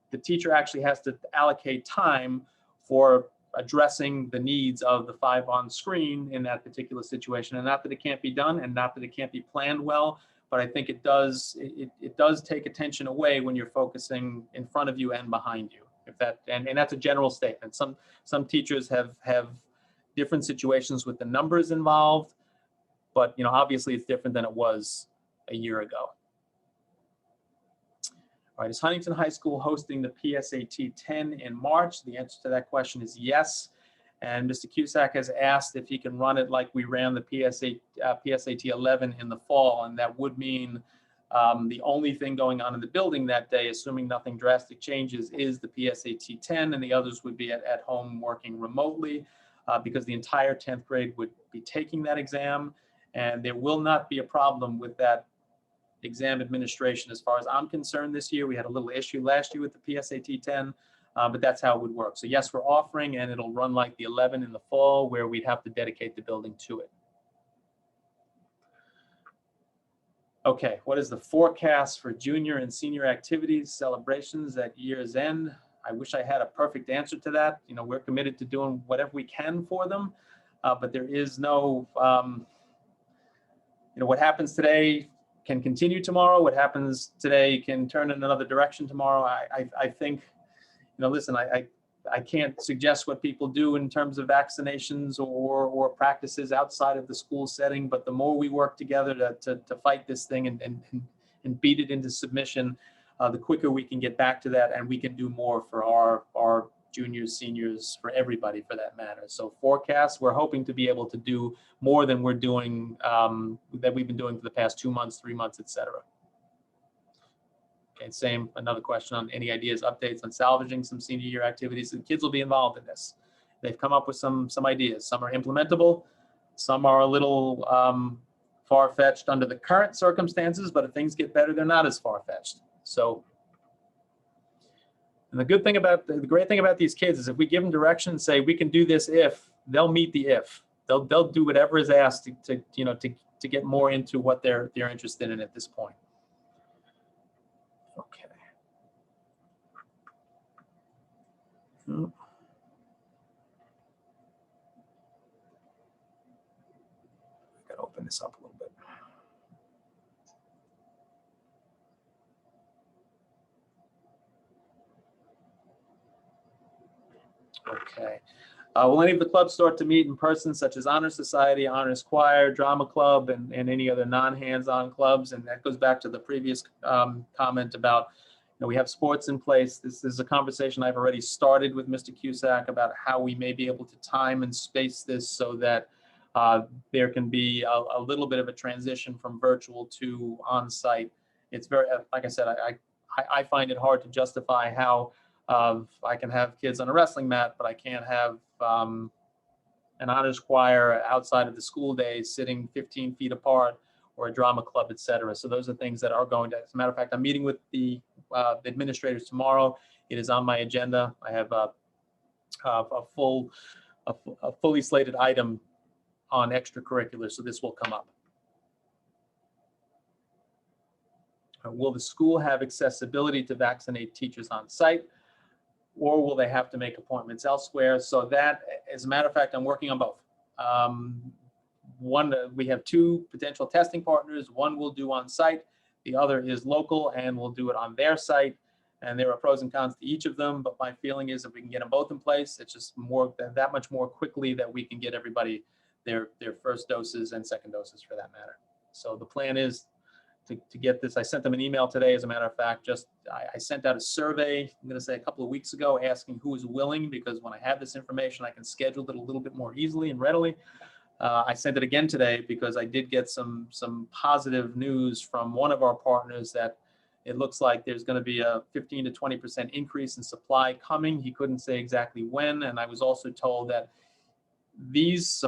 The teacher actually has to allocate time for addressing the needs of the 5 on screen in that particular situation. And not that it can't be done, and not that it can't be planned well, but I think it does take attention away when you're focusing in front of you and behind you. If that, and that's a general statement. Some teachers have different situations with the numbers involved, but obviously it's different than it was a year ago. All right, is Huntington High School hosting the PSAT 10 in March? The answer to that question is yes. And Mr. Cusack has asked if he can run it like we ran the PSAT 11 in the fall, and that would mean the only thing going on in the building that day, assuming nothing drastic changes, is the PSAT 10, and the others would be at home working remotely because the entire 10th grade would be taking that exam, and there will not be a problem with that exam administration as far as I'm concerned this year. We had a little issue last year with the PSAT 10, but that's how it would work. So yes, we're offering, and it'll run like the 11 in the fall, where we'd have to dedicate the building to it. Okay, what is the forecast for junior and senior activities, celebrations at year's end? I wish I had a perfect answer to that. We're committed to doing whatever we can for them, but there is no, what happens today can continue tomorrow. What happens today can turn in another direction tomorrow. I think, listen, I can't suggest what people do in terms of vaccinations or practices outside of the school setting, but the more we work together to fight this thing and beat it into submission, the quicker we can get back to that, and we can do more for our juniors, seniors, for everybody for that matter. So forecasts, we're hoping to be able to do more than we're doing, that we've been doing for the past 2 months, 3 months, et cetera. Okay, same, another question on any ideas, updates on salvaging some senior year activities. The kids will be involved in this. They've come up with some ideas. Some are implementable. Some are a little far-fetched under the current circumstances, but if things get better, they're not as far-fetched. So, and the great thing about these kids is if we give them direction and say, we can do this if, they'll meet the if. They'll do whatever is asked to get more into what they're interested in at this point. Okay. I gotta open this up a little bit. Okay. Will any of the clubs start to meet in person, such as Honor Society, Honors Choir, Drama Club, and any other non-hands-on clubs? And that goes back to the previous comment about, we have sports in place. This is a conversation I've already started with Mr. Cusack about how we may be able to time and space this so that there can be a little bit of a transition from virtual to on-site. It's very, like I said, I find it hard to justify how I can have kids on a wrestling mat, but I can't have an honors choir outside of the school days sitting 15 feet apart, or a drama club, et cetera. So those are things that are going to, as a matter of fact, I'm meeting with the administrators tomorrow. It is on my agenda. I have a fully slated item on extracurricular, so this will come up. Will the school have accessibility to vaccinate teachers on site, or will they have to make appointments elsewhere? So that, as a matter of fact, I'm working on both. One, we have 2 potential testing partners. One will do on site, the other is local and will do it on their site. And there are pros and cons to each of them, but my feeling is if we can get them both in place, it's just that much more quickly that we can get everybody their first doses and second doses for that matter. So the plan is to get this. I sent them an email today, as a matter of fact. I sent out a survey, I'm going to say a couple of weeks ago, asking who is willing, because when I have this information, I can schedule it a little bit more easily and readily. I sent it again today because I did get some positive news from one of our partners that it looks like there's going to be a 15 to 20% increase in supply coming. He couldn't say exactly when, and I was also told that these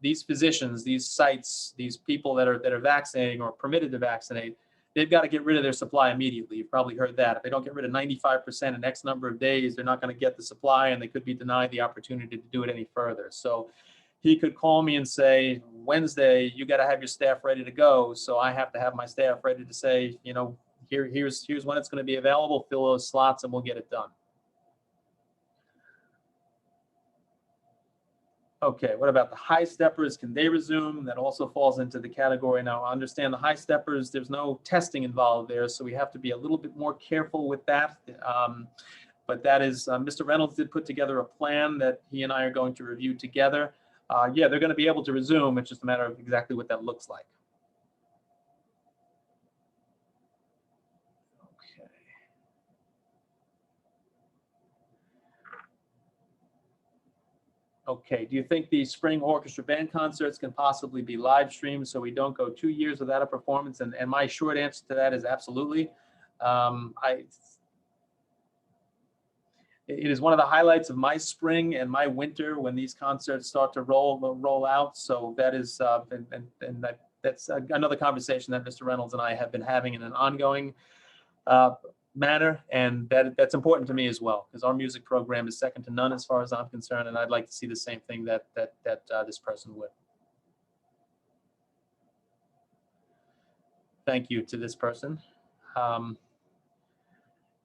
these physicians, these sites, these people that are vaccinating or permitted to vaccinate, they've got to get rid of their supply immediately. You've probably heard that. If they don't get rid of 95% in X number of days, they're not going to get the supply, and they could be denied the opportunity to do it any further. So he could call me and say, Wednesday, you got to have your staff ready to go. So I have to have my staff ready to say, you know, here's when it's going to be available, fill those slots, and we'll get it done. Okay, what about the high steppers? Can they resume? That also falls into the category. Now, I understand the high steppers, there's no testing involved there, so we have to be a little bit more careful with that. But that is, Mr. Reynolds did put together a plan that he and I are going to review together. Yeah, they're going to be able to resume. It's just a matter of exactly what that looks like. Okay. Okay, do you think the spring orchestra band concerts can possibly be live streamed so we don't go 2 years without a performance? And my short answer to that is absolutely. It is one of the highlights of my spring and my winter when these concerts start to roll out. So that is, that's another conversation that Mr. Reynolds and I have been having in an ongoing manner, and that's important to me as well, because our music program is second to none as far as I'm concerned, and I'd like to see the same thing that this person would. Thank you to this person.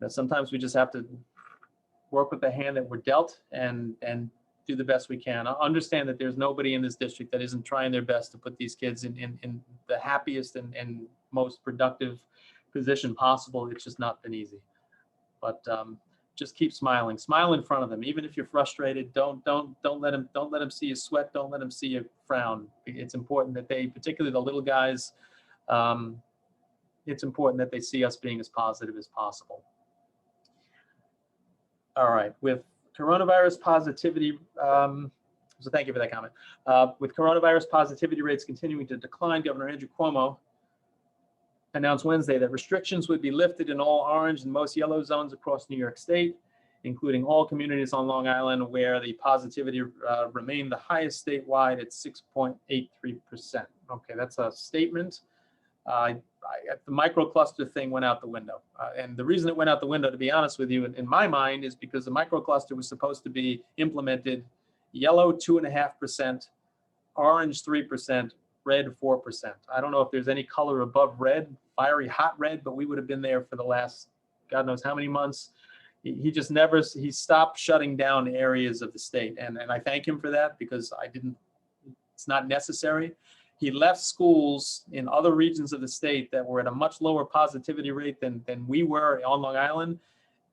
Sometimes we just have to work with the hand that we're dealt and do the best we can. I understand that there's nobody in this district that isn't trying their best to put these kids in the happiest and most productive position possible. It's just not been easy. But just keep smiling. Smile in front of them, even if you're frustrated. Don't let them see you sweat. Don't let them see you frown. It's important that they, particularly the little guys, it's important that they see us being as positive as possible. All right, with coronavirus positivity, so thank you for that comment. With coronavirus positivity rates continuing to decline, Governor Andrew Cuomo announced Wednesday that restrictions would be lifted in all orange and most yellow zones across New York State, including all communities on Long Island where the positivity remained the highest statewide at 6.83%. Okay, that's a statement. The microcluster thing went out the window. And the reason it went out the window, to be honest with you, in my mind, is because the microcluster was supposed to be implemented yellow 2.5%, orange 3%, red 4%. I don't know if there's any color above red, fiery hot red, but we would have been there for the last God knows how many months. He just never, he stopped shutting down areas of the state. And I thank him for that, because it's not necessary. He left schools in other regions of the state that were at a much lower positivity rate than we were on Long Island,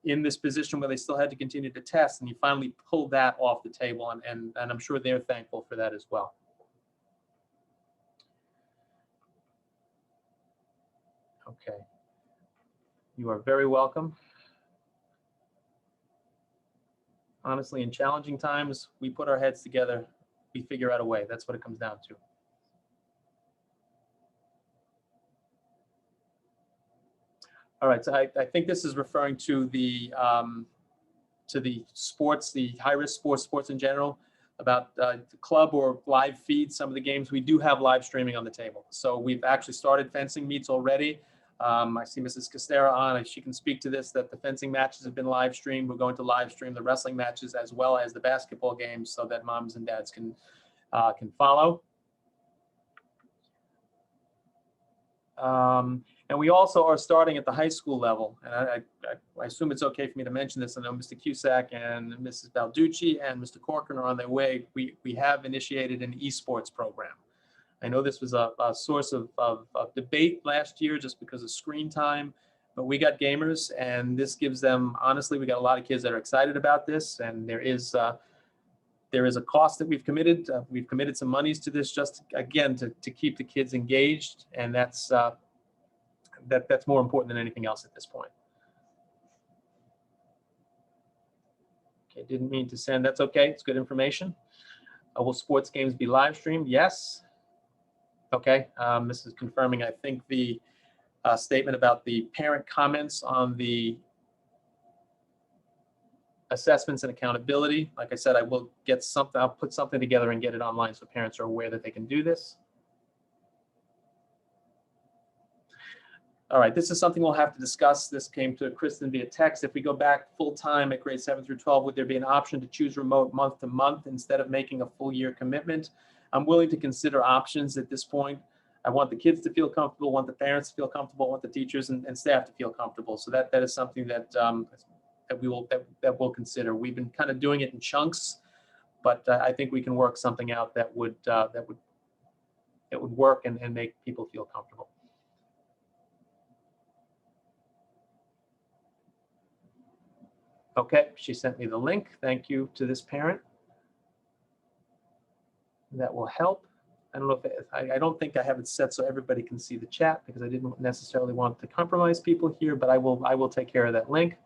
in this position where they still had to continue to test. And he finally pulled that off the table. And I'm sure they're thankful for that as well. Okay. You are very welcome. Honestly, in challenging times, we put our heads together, we figure out a way. That's what it comes down to. All right, so I think this is referring to the sports, the high-risk sports in general, about the club or live feed some of the games. We do have live streaming on the table. So we've actually started fencing meets already. I see Mrs. Costera on, she can speak to this, that the fencing matches have been live streamed. We're going to live stream the wrestling matches as well as the basketball games so that moms and dads can follow. And we also are starting at the high school level. And I assume it's okay for me to mention this. I know Mr. Cusack and Mrs. Balducci and Mr. Corcoran are on their way. We have initiated an esports program. I know this was a source of debate last year just because of screen time, but we got gamers, and this gives them, honestly, we got a lot of kids that are excited about this, and there is a cost that we've committed. We've committed some monies to this just, again, to keep the kids engaged, and that's more important than anything else at this point. Okay, didn't mean to send. That's okay. It's good information. Will sports games be live streamed? Yes. Okay. This is confirming, I think, the statement about the parent comments on the assessments and accountability. Like I said, I will get something, I'll put something together and get it online so parents are aware that they can do this. All right, this is something we'll have to discuss. This came to Kristen via text. If we go back full time at grades 7 through 12, would there be an option to choose remote month to month instead of making a full year commitment? I'm willing to consider options at this point. I want the kids to feel comfortable, want the parents to feel comfortable, want the teachers and staff to feel comfortable. So that is something that that we'll consider. We've been kind of doing it in chunks, but I think we can work something out that would work and make people feel comfortable. Okay, she sent me the link. Thank you to this parent. That will help. I don't know if I don't think I have it set so everybody can see the chat because I didn't necessarily want to compromise people here, but I will take care of that link.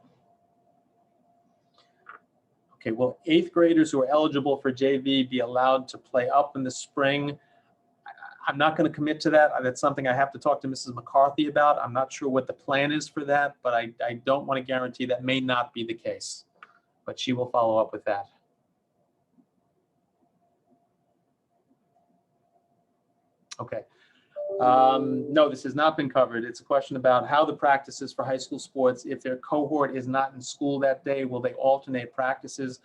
Okay, will 8th graders who are eligible for JV be allowed to play up in the spring? I'm not going to commit to that. That's something I have to talk to Mrs. McCarthy about. I'm not sure what the plan is for that, but I don't want to guarantee that may not be the case, but she will follow up with that. Okay. No, this has not been covered. It's a question about how the practices for high school sports, if their cohort is not in school that day, will they alternate practices?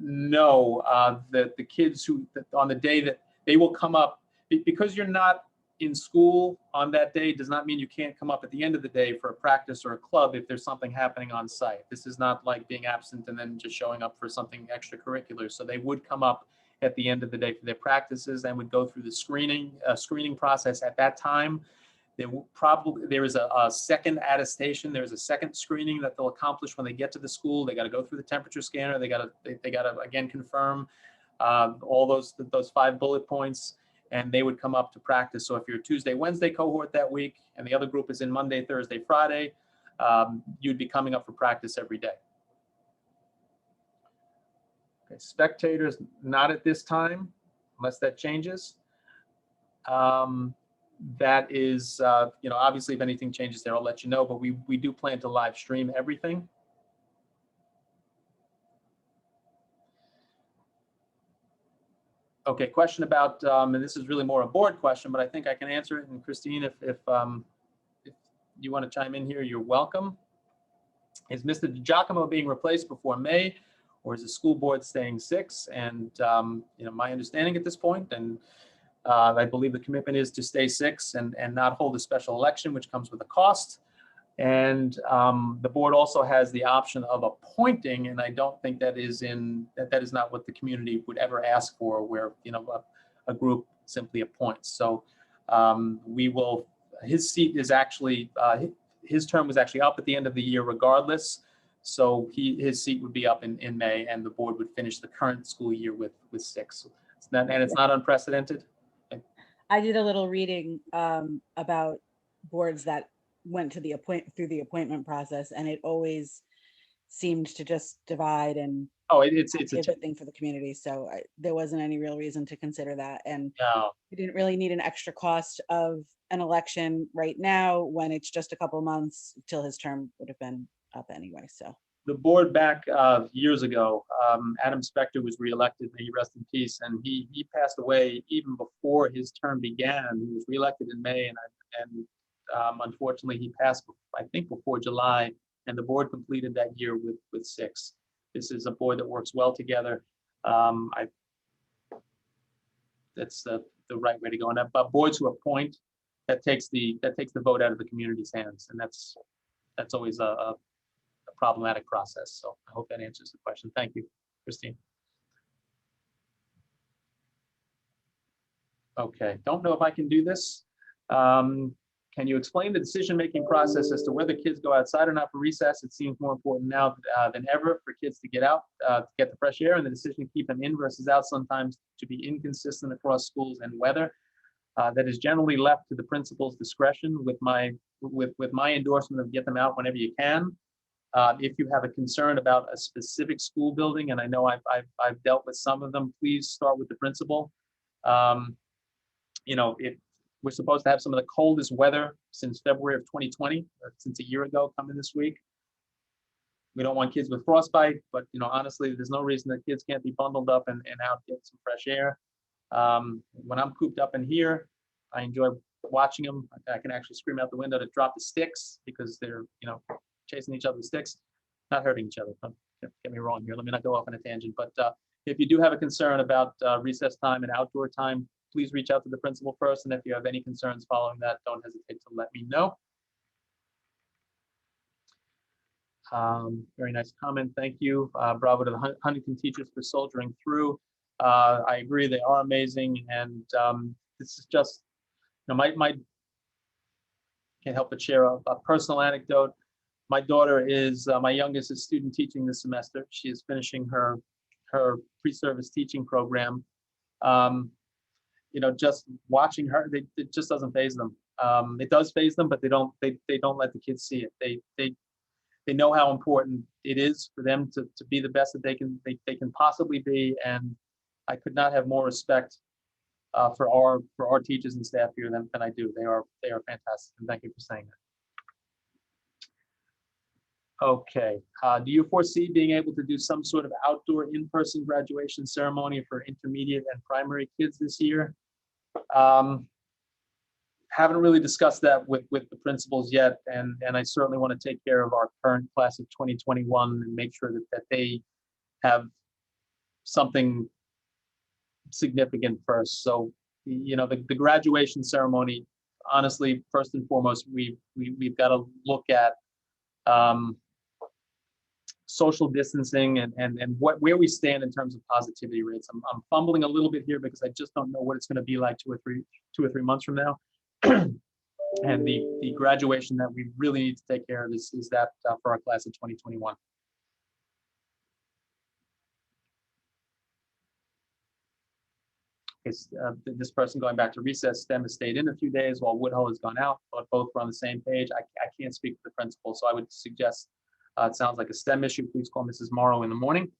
No, the kids who, on the day that they will come up, because you're not in school on that day does not mean you can't come up at the end of the day for a practice or a club if there's something happening on site. This is not like being absent and then just showing up for something extracurricular. So they would come up at the end of the day for their practices and would go through the screening process at that time. There is a second attestation. There's a second screening that they'll accomplish when they get to the school. They got to go through the temperature scanner. They got to again confirm all those 5 bullet points, and they would come up to practice. So if you're a Tuesday, Wednesday cohort that week, and the other group is in Monday, Thursday, Friday, you'd be coming up for practice every day. Okay, spectators, not at this time, unless that changes. That is, obviously if anything changes there, I'll let you know, but we do plan to live stream everything. Okay, question about, and this is really more a board question, but I think I can answer it. And Christine, if you want to chime in here, you're welcome. Is Mr. DiGiacomo being replaced before May, or is the school board staying 6? And my understanding at this point, and I believe the commitment is to stay 6 and not hold a special election, which comes with a cost. And the board also has the option of appointing, and I don't think that is not what the community would ever ask for, where a group simply appoints. So his seat is actually his term was actually up at the end of the year regardless. So his seat would be up in May, and the board would finish the current school year with 6. It's not unprecedented. I did a little reading about boards that went to through the appointment process, and it always seemed to just divide and it's a good thing for the community. So there wasn't any real reason to consider that, and no. We didn't really need an extra cost of an election right now when it's just a couple months till his term would have been up anyway. So the board back years ago, Adam Spector was reelected, may he rest in peace, and he passed away even before his term began. He was reelected in May, and unfortunately he passed, I think, before July, and the board completed that year with 6. This is a board that works well together. That's the right way to go. And but boards who appoint, that takes the vote out of the community's hands, and that's always a problematic process. So I hope that answers the question. Thank you, Christine. Okay, don't know if I can do this. Can you explain the decision-making process as to whether kids go outside or not for recess? It seems more important now than ever for kids to get out, to get the fresh air, and the decision to keep them in versus out sometimes to be inconsistent across schools and weather. That is generally left to the principal's discretion with my endorsement of get them out whenever you can. If you have a concern about a specific school building, and I know I've dealt with some of them, please start with the principal. If we're supposed to have some of the coldest weather since February of 2020, since a year ago, coming this week. We don't want kids with frostbite, but honestly, there's no reason that kids can't be bundled up and out get some fresh air. When I'm cooped up in here, I enjoy watching them. I can actually scream out the window to drop the sticks because they're chasing each other with sticks, not hurting each other. Don't get me wrong here. Let me not go off on a tangent. But if you do have a concern about recess time and outdoor time, please reach out to the principal first. And if you have any concerns following that, don't hesitate to let me know. Very nice comment. Thank you. Bravo to the Huntington teachers for soldiering through. I agree, they are amazing. And this is just, my can't help but share a personal anecdote. My daughter is, my youngest is student teaching this semester. She is finishing her pre-service teaching program. Just watching her, it just doesn't faze them. It does faze them, but they don't let the kids see it. They know how important it is for them to be the best that they can possibly be, and I could not have more respect for our teachers and staff here than I do. They are fantastic, and thank you for saying that. Okay, do you foresee being able to do some sort of outdoor in-person graduation ceremony for intermediate and primary kids this year? Haven't really discussed that with the principals yet, and I certainly want to take care of our current class of 2021 and make sure that they have something significant first. So, the graduation ceremony, honestly, first and foremost, we've got to look at social distancing and where we stand in terms of positivity rates. I'm fumbling a little bit here because I just don't know what it's going to be like two or three months from now. And the graduation that we really need to take care of is that for our class of 2021. This person going back to recess, STEM has stayed in a few days while Woodhull has gone out, but both were on the same page. I can't speak for the principal, so I would suggest it sounds like a STEM issue. Please call Mrs. Morrow in the morning.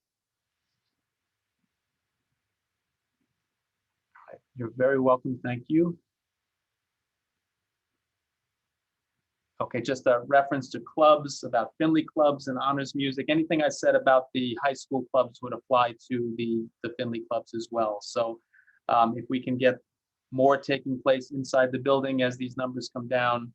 You're very welcome. Thank you. Okay, just a reference to clubs, about Finley clubs and honors music. Anything I said about the high school clubs would apply to the Finley clubs as well. So if we can get more taking place inside the building as these numbers come down,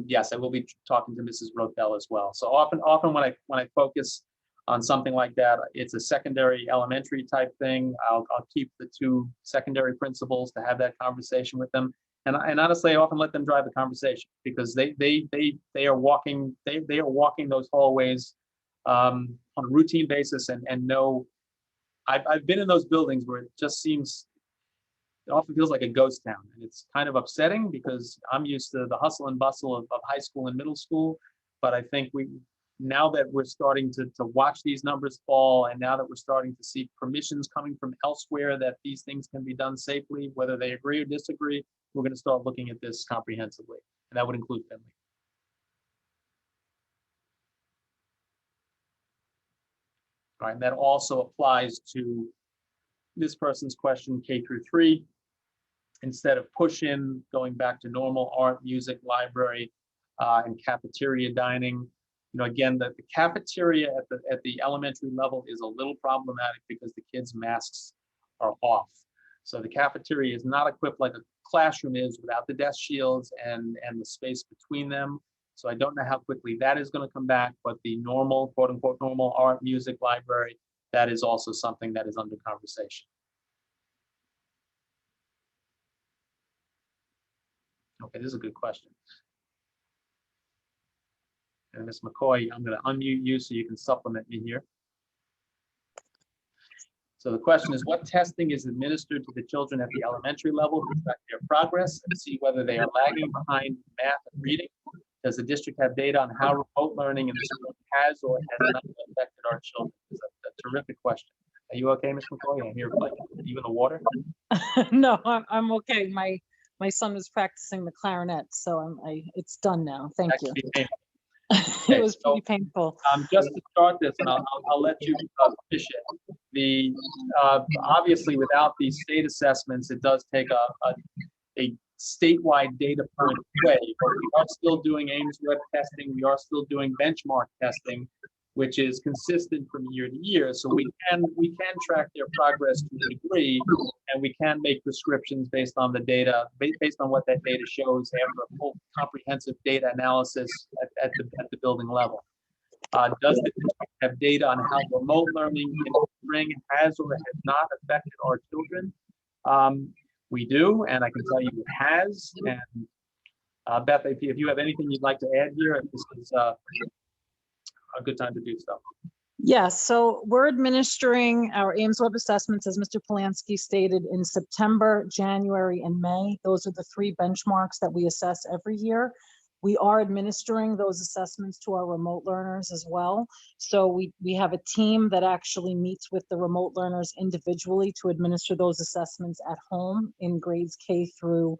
yes, I will be talking to Mrs. Rotel as well. So often when I focus on something like that, it's a secondary elementary type thing. I'll keep the two secondary principals to have that conversation with them. And honestly, I often let them drive the conversation because they are walking those hallways on a routine basis and know. I've been in those buildings where it just seems, it often feels like a ghost town, and it's kind of upsetting because I'm used to the hustle and bustle of high school and middle school. But I think now that we're starting to watch these numbers fall, and now that we're starting to see permissions coming from elsewhere that these things can be done safely, whether they agree or disagree, we're going to start looking at this comprehensively, and that would include Finley. All right, and that also applies to this person's question, K through 3. Instead of push-in, going back to normal art, music, library, and cafeteria dining. Again, the cafeteria at the elementary level is a little problematic because the kids' masks are off. So the cafeteria is not equipped like a classroom is without the desk shields and the space between them. So I don't know how quickly that is going to come back, but the normal, quote unquote, normal art, music, library, that is also something that is under conversation. Okay, this is a good question. And Ms. McCoy, I'm going to unmute you so you can supplement me here. So the question is, what testing is administered to the children at the elementary level to track their progress and see whether they are lagging behind math and reading? Does the district have data on how remote learning in the school has or has not affected our children? It's a terrific question. Are you okay, Ms. McCoy? I hear like even the water. No, I'm okay. My son was practicing the clarinet, so it's done now. Thank you. It was pretty painful. Just to start this, and I'll let you finish it. Obviously, without these state assessments, it does take a statewide data point away. But we are still doing Ames web testing. We are still doing benchmark testing, which is consistent from year to year. So we can track their progress to a degree, and we can make prescriptions based on the data, based on what that data shows after a full comprehensive data analysis at the building level. Does the district have data on how remote learning in the spring has or has not affected our children? We do, and I can tell you it has. And Beth, if you have anything you'd like to add here, this is a good time to do so. Yes, so we're administering our Ames Web assessments, as Mr. Polanski stated, in September, January, and May. Those are the 3 benchmarks that we assess every year. We are administering those assessments to our remote learners as well. So we have a team that actually meets with the remote learners individually to administer those assessments at home in grades K through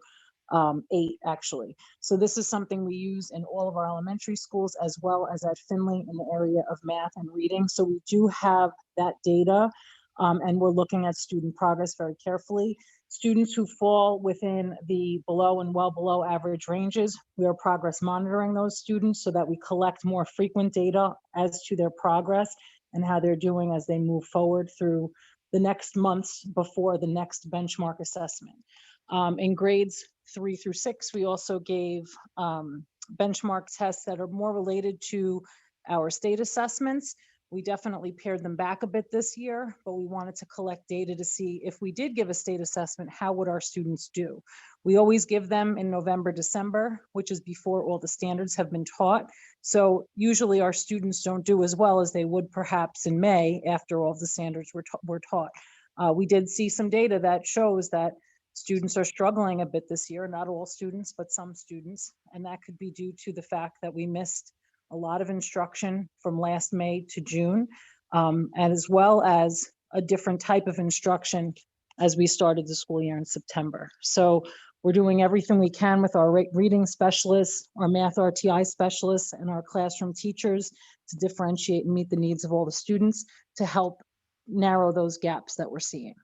8, actually. So this is something we use in all of our elementary schools, as well as at Finley in the area of math and reading. So we do have that data, and we're looking at student progress very carefully. Students who fall within the below and well below average ranges, we are progress monitoring those students so that we collect more frequent data as to their progress and how they're doing as they move forward through the next months before the next benchmark assessment. In grades 3 through 6, we also gave benchmark tests that are more related to our state assessments. We definitely pared them back a bit this year, but we wanted to collect data to see if we did give a state assessment, how would our students do? We always give them in November, December, which is before all the standards have been taught. So usually our students don't do as well as they would perhaps in May after all the standards were taught. We did see some data that shows that students are struggling a bit this year, not all students, but some students, and that could be due to the fact that we missed a lot of instruction from last May to June, and as well as a different type of instruction as we started the school year in September. So we're doing everything we can with our reading specialists, our math RTI specialists, and our classroom teachers to differentiate and meet the needs of all the students to help narrow those gaps that we're seeing.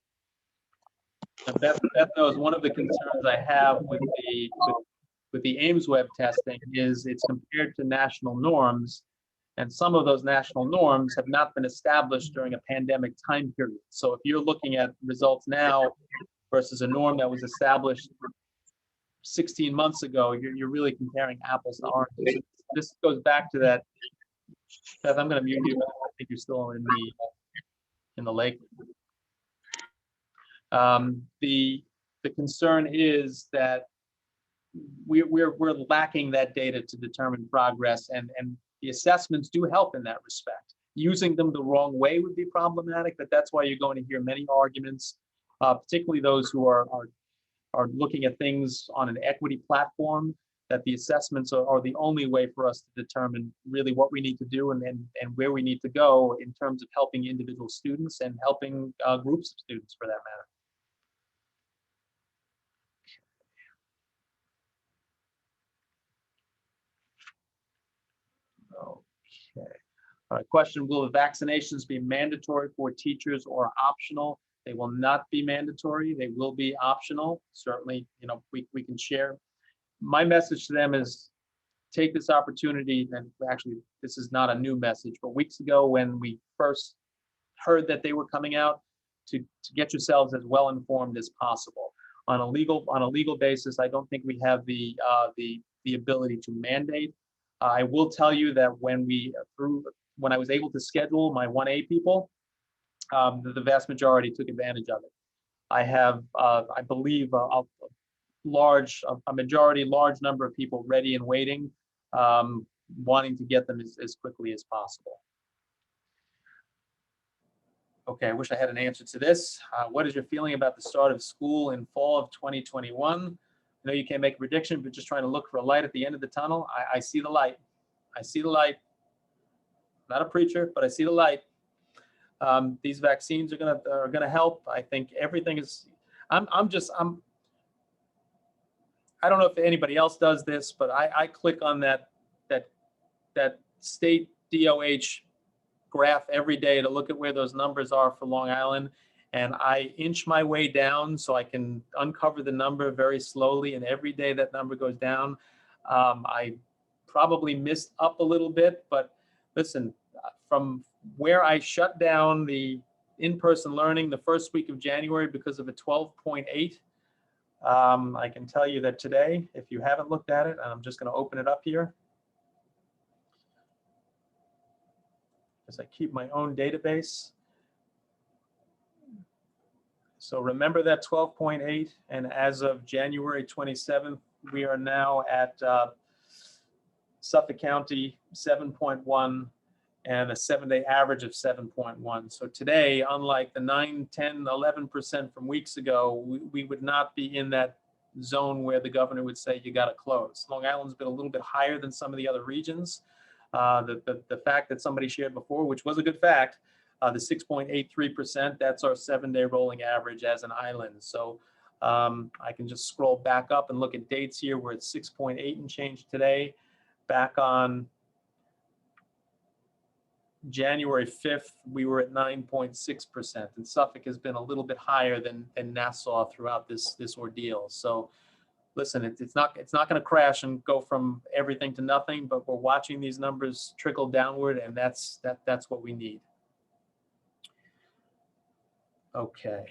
Beth knows one of the concerns I have with the Ames Web testing is it's compared to national norms, and some of those national norms have not been established during a pandemic time period. So if you're looking at results now versus a norm that was established 16 months ago, you're really comparing apples to oranges. This goes back to that. Beth, I'm going to mute you. I think you're still in the lake. The concern is that we're lacking that data to determine progress, and the assessments do help in that respect. Using them the wrong way would be problematic, but that's why you're going to hear many arguments, particularly those who are looking at things on an equity platform, that the assessments are the only way for us to determine really what we need to do and where we need to go in terms of helping individual students and helping groups of students for that matter. Okay. All right. Question: will the vaccinations be mandatory for teachers or optional? They will not be mandatory. They will be optional. Certainly, we can share. My message to them is take this opportunity, and actually, this is not a new message, but weeks ago when we first heard that they were coming out, to get yourselves as well informed as possible. On a legal basis, I don't think we have the ability to mandate. I will tell you that when I was able to schedule my 1A people, the vast majority took advantage of it. I have, I believe, a large number of people ready and waiting, wanting to get them as quickly as possible. Okay, I wish I had an answer to this. What is your feeling about the start of school in fall of 2021? I know you can't make a prediction, but just trying to look for a light at the end of the tunnel. I see the light. I see the light. Not a preacher, but I see the light. These vaccines are gonna help. I think everything is. I don't know if anybody else does this, but I click on that state DOH graph every day to look at where those numbers are for Long Island, and I inch my way down so I can uncover the number very slowly, and every day that number goes down. I probably missed up a little bit, but listen, from where I shut down the in-person learning the first week of January because of a 12.8, I can tell you that today, if you haven't looked at it, and I'm just going to open it up here, as I keep my own database. So remember that 12.8, and as of January 27th, we are now at Suffolk County 7.1 and a 7-day average of 7.1. So today, unlike the 9, 10, 11% from weeks ago, we would not be in that zone where the governor would say you got to close. Long Island's been a little bit higher than some of the other regions. The fact that somebody shared before, which was a good fact, the 6.83%, that's our 7-day rolling average as an island. So I can just scroll back up and look at dates here. We're at 6.8 and change today. Back on January 5th, we were at 9.6%, and Suffolk has been a little bit higher than Nassau throughout this ordeal. So listen, it's not going to crash and go from everything to nothing, but we're watching these numbers trickle downward, and that's what we need. Okay,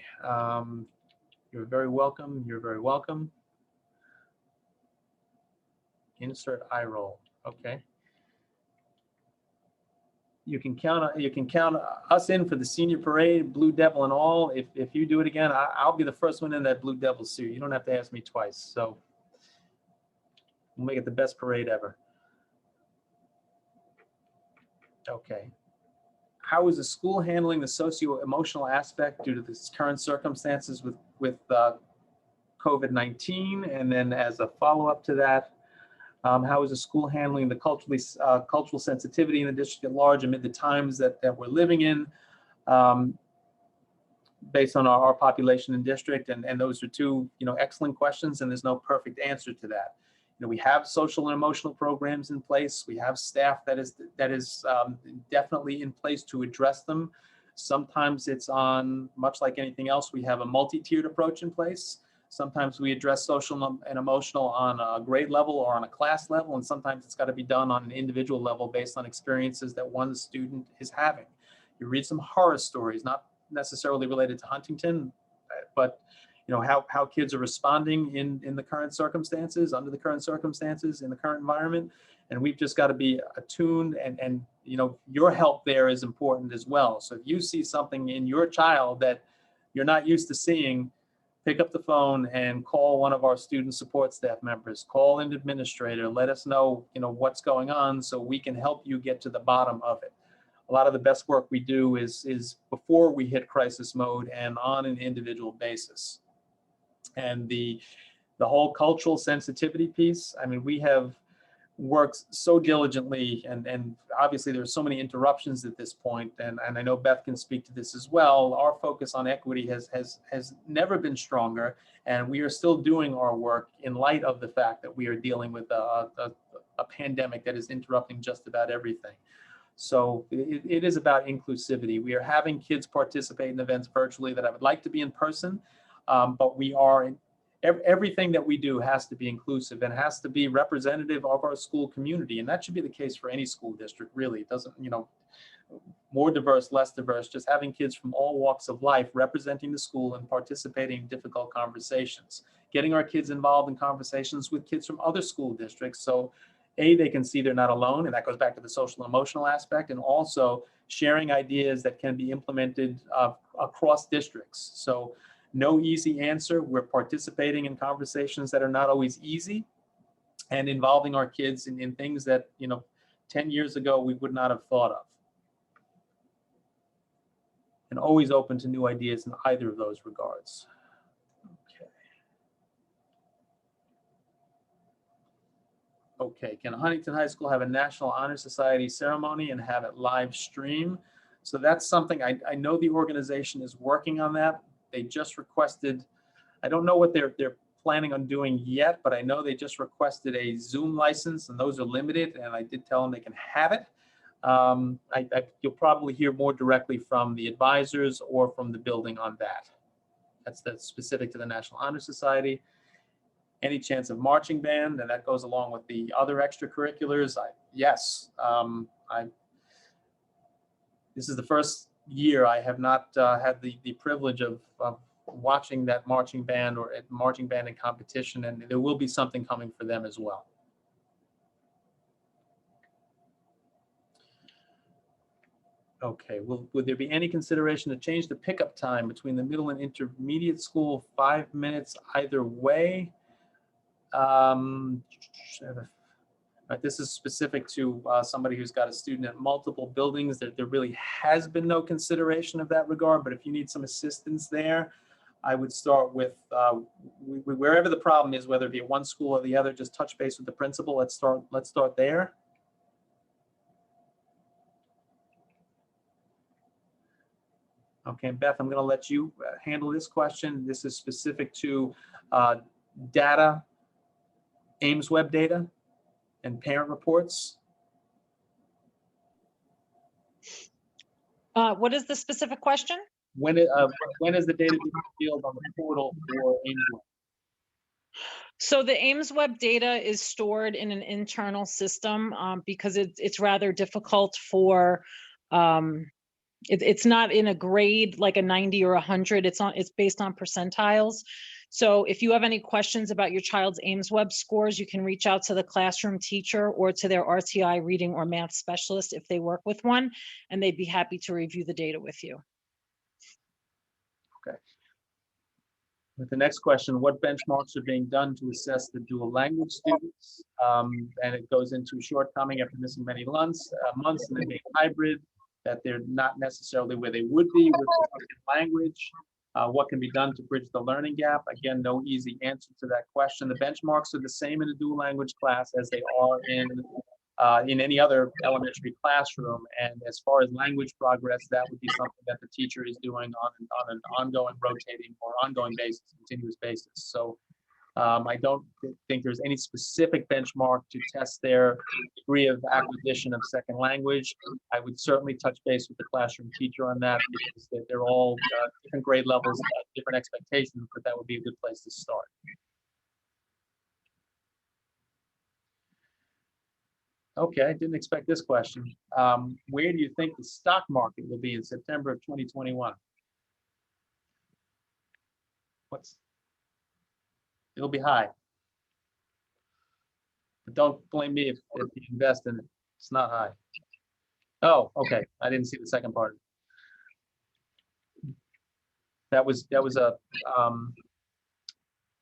you're very welcome. You're very welcome. Insert eye roll. Okay. You can count us in for the senior parade, Blue Devil and all. If you do it again, I'll be the first one in that Blue Devil suit. You don't have to ask me twice. So we'll make it the best parade ever. Okay. How is the school handling the socio-emotional aspect due to the current circumstances with COVID-19? And then as a follow-up to that, how is the school handling the cultural sensitivity in the district at large amid the times that we're living in, based on our population and district? And those are two, excellent questions, and there's no perfect answer to that. We have social and emotional programs in place. We have staff that is definitely in place to address them. Sometimes it's on, much like anything else, we have a multi-tiered approach in place. Sometimes we address social and emotional on a grade level or on a class level, and sometimes it's got to be done on an individual level based on experiences that one student is having. You read some horror stories, not necessarily related to Huntington, but how kids are responding in the current circumstances, under the current circumstances, in the current environment, and we've just got to be attuned, and your help there is important as well. So if you see something in your child that you're not used to seeing, pick up the phone and call one of our student support staff members, call an administrator, let us know, what's going on so we can help you get to the bottom of it. A lot of the best work we do is before we hit crisis mode and on an individual basis. And the whole cultural sensitivity piece, I mean, we have worked so diligently, and obviously there's so many interruptions at this point, and I know Beth can speak to this as well. Our focus on equity has never been stronger, and we are still doing our work in light of the fact that we are dealing with a pandemic that is interrupting just about everything. So it is about inclusivity. We are having kids participate in events virtually that I would like to be in person, but we are everything that we do has to be inclusive and has to be representative of our school community. And that should be the case for any school district, really. It doesn't, more diverse, less diverse, just having kids from all walks of life representing the school and participating in difficult conversations, getting our kids involved in conversations with kids from other school districts. So they can see they're not alone. And that goes back to the social and emotional aspect, and also sharing ideas that can be implemented across districts. So no easy answer. We're participating in conversations that are not always easy and involving our kids in things that, 10 years ago we would not have thought of. And always open to new ideas in either of those regards. Okay, can Huntington High School have a National Honor Society ceremony and have it live stream? So that's something I know the organization is working on that. They just requested, I don't know what they're planning on doing yet, but I know they just requested a Zoom license, and those are limited, and I did tell them they can have it. You'll probably hear more directly from the advisors or from the building on that. That's specific to the National Honor Society. Any chance of marching band, and that goes along with the other extracurriculars? Yes. this is the first year I have not had the privilege of watching that marching band or marching band in competition, and there will be something coming for them as well. Okay, would there be any consideration to change the pickup time between the middle and intermediate school 5 minutes either way? This is specific to somebody who's got a student at multiple buildings. There really has been no consideration of that regard, but if you need some assistance there, I would start with wherever the problem is, whether it be at one school or the other, just touch base with the principal. Let's start there. Okay, Beth, I'm going to let you handle this question. This is specific to data, Ames web data, and parent reports. What is the specific question? When is the data being revealed on the portal for Ames web? So the Ames web data is stored in an internal system because it's rather difficult for it's not in a grade like a 90 or 100. It's based on percentiles. So if you have any questions about your child's Ames web scores, you can reach out to the classroom teacher or to their RTI reading or math specialist if they work with one, and they'd be happy to review the data with you. Okay. With the next question, what benchmarks are being done to assess the dual language students? And it goes into shortcoming after missing many months, and then being hybrid, that they're not necessarily where they would be with the second language. What can be done to bridge the learning gap? Again, no easy answer to that question. The benchmarks are the same in a dual language class as they are in any other elementary classroom. And as far as language progress, that would be something that the teacher is doing on an ongoing, rotating, or ongoing basis, continuous basis. So I don't think there's any specific benchmark to test their degree of acquisition of second language. I would certainly touch base with the classroom teacher on that, because they're all different grade levels, different expectations, but that would be a good place to start. Okay, I didn't expect this question. Where do you think the stock market will be in September of 2021? It'll be high. But don't blame me if you invest in it. It's not high. Oh, okay. I didn't see the second part. That was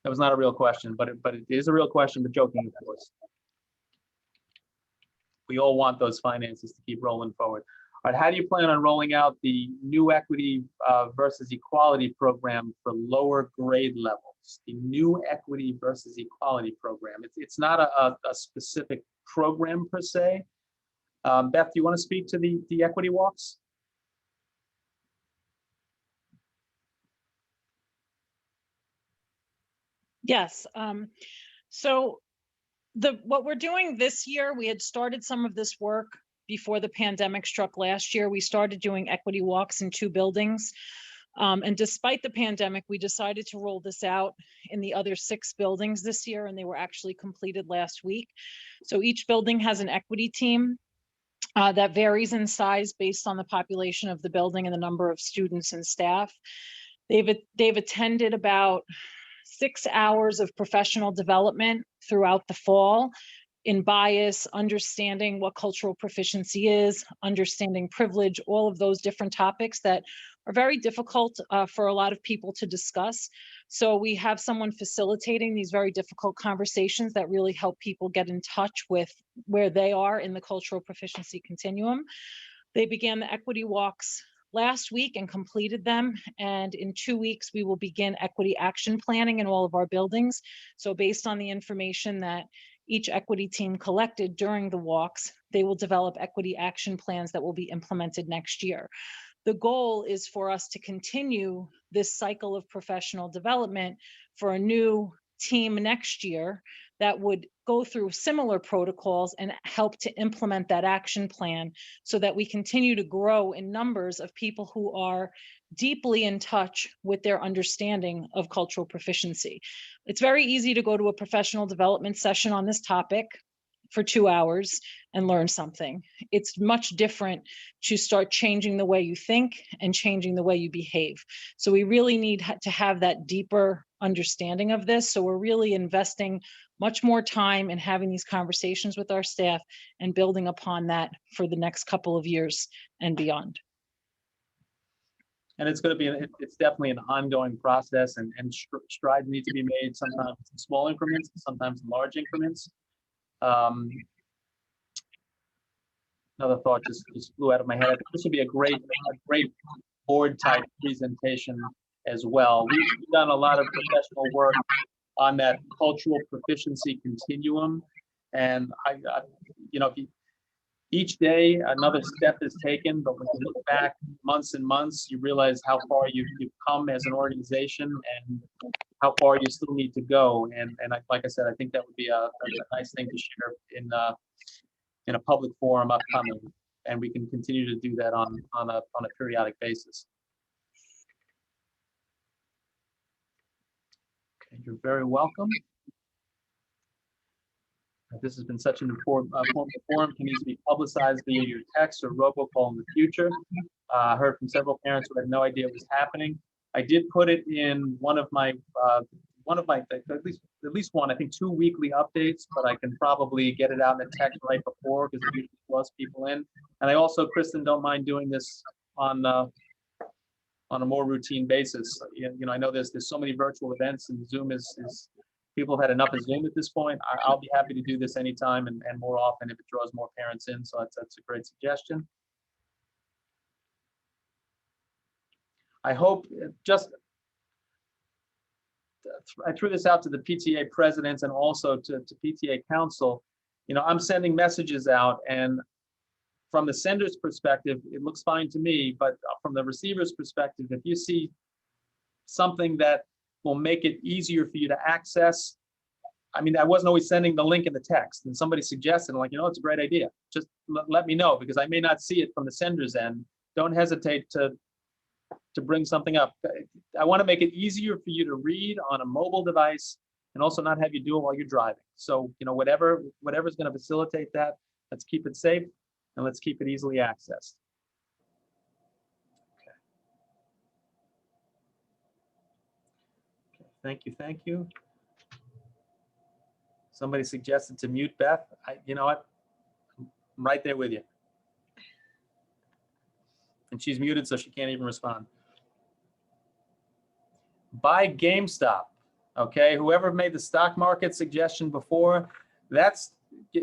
not a real question, but it is a real question, but joking, of course. We all want those finances to keep rolling forward. All right, how do you plan on rolling out the new equity versus equality program for lower grade levels? The new equity versus equality program. It's not a specific program per se. Beth, do you want to speak to the equity walks? Yes. So what we're doing this year, we had started some of this work before the pandemic struck last year. We started doing equity walks in 2 buildings. And despite the pandemic, we decided to roll this out in the other 6 buildings this year, and they were actually completed last week. So each building has an equity team that varies in size based on the population of the building and the number of students and staff. They've attended about 6 hours of professional development throughout the fall in bias, understanding what cultural proficiency is, understanding privilege, all of those different topics that are very difficult for a lot of people to discuss. So we have someone facilitating these very difficult conversations that really help people get in touch with where they are in the cultural proficiency continuum. They began the equity walks last week and completed them. And in 2 weeks, we will begin equity action planning in all of our buildings. So based on the information that each equity team collected during the walks, they will develop equity action plans that will be implemented next year. The goal is for us to continue this cycle of professional development for a new team next year that would go through similar protocols and help to implement that action plan so that we continue to grow in numbers of people who are deeply in touch with their understanding of cultural proficiency. It's very easy to go to a professional development session on this topic, for 2 hours and learn something. It's much different to start changing the way you think and changing the way you behave. So we really need to have that deeper understanding of this. So we're really investing much more time in having these conversations with our staff and building upon that for the next couple of years and beyond. And it's going to be, it's definitely an ongoing process, and strides need to be made, sometimes in small increments, sometimes in large increments. Another thought just flew out of my head. I think this would be a great board type presentation as well. We've done a lot of professional work on that cultural proficiency continuum. And each day another step is taken, but when you look back months and months, you realize how far you've come as an organization and how far you still need to go. And like I said, I think that would be a nice thing to share in a public forum upcoming, and we can continue to do that on a periodic basis. Okay, you're very welcome. This has been such an important forum, can easily be publicized via your text or robocall in the future. I heard from several parents who had no idea what was happening. I did put it in one of my at least one, I think 2 weekly updates, but I can probably get it out in a text right before, because it usually draws people in. And I also, Kristen, don't mind doing this on a more routine basis. I know there's so many virtual events, and Zoom is people have had enough of Zoom at this point. I'll be happy to do this anytime and more often if it draws more parents in. So that's a great suggestion. I hope I threw this out to the PTA presidents and also to PTA council. I'm sending messages out, and from the sender's perspective, it looks fine to me, but from the receiver's perspective, if you see something that will make it easier for you to access, I mean, I wasn't always sending the link in the text, and somebody suggested, I'm like, it's a great idea. Just let me know, because I may not see it from the sender's end. Don't hesitate to bring something up. I want to make it easier for you to read on a mobile device, and also not have you do it while you're driving. So, whatever's going to facilitate that, let's keep it safe and let's keep it easily accessed. Okay. Thank you. Somebody suggested to mute Beth. You know what? I'm right there with you. And she's muted, so she can't even respond. Buy GameStop. Okay, whoever made the stock market suggestion before, that's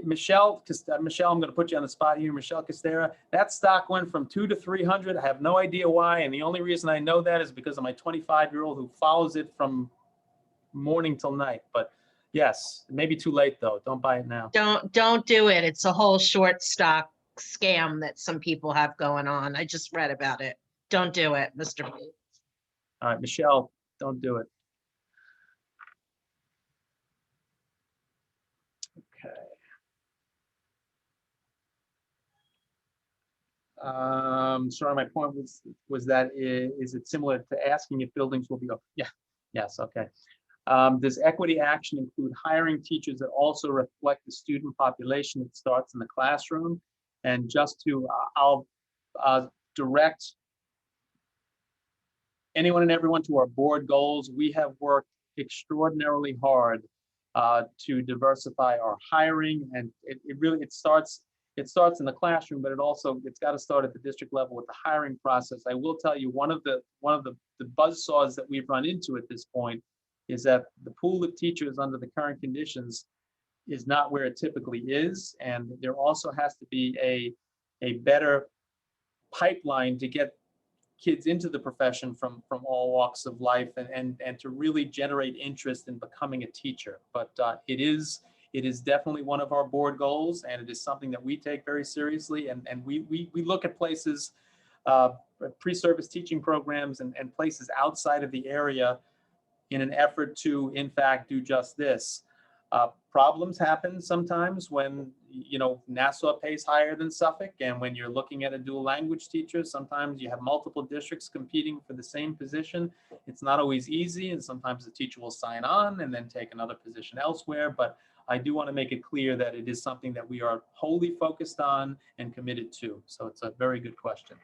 Michelle. Michelle, I'm going to put you on the spot here. Michelle Castera. That stock went from 2 to 300. I have no idea why, and the only reason I know that is because of my 25-year-old who follows it from morning till night. But yes, it may be too late though. Don't buy it now. Don't do it. It's a whole short stock scam that some people have going on. I just read about it. Don't do it, Mr. B. All right, Michelle, don't do it. Okay. Sorry, my point was that is it similar to asking if buildings will be open? Yeah. Yes. Okay. Does equity action include hiring teachers that also reflect the student population that starts in the classroom? And just to, I'll direct anyone and everyone to our board goals. We have worked extraordinarily hard to diversify our hiring, and it starts in the classroom, but it's got to start at the district level with the hiring process. I will tell you, one of the buzzsaws that we've run into at this point is that the pool of teachers under the current conditions is not where it typically is, and there also has to be a better pipeline to get kids into the profession from all walks of life, and to really generate interest in becoming a teacher. But it is definitely one of our board goals, and it is something that we take very seriously, and we look at places, pre-service teaching programs and places outside of the area in an effort to, in fact, do just this. Problems happen sometimes when, Nassau pays higher than Suffolk, and when you're looking at a dual language teacher, sometimes you have multiple districts competing for the same position. It's not always easy, and sometimes the teacher will sign on and then take another position elsewhere. But I do want to make it clear that it is something that we are wholly focused on and committed to. So it's a very good question.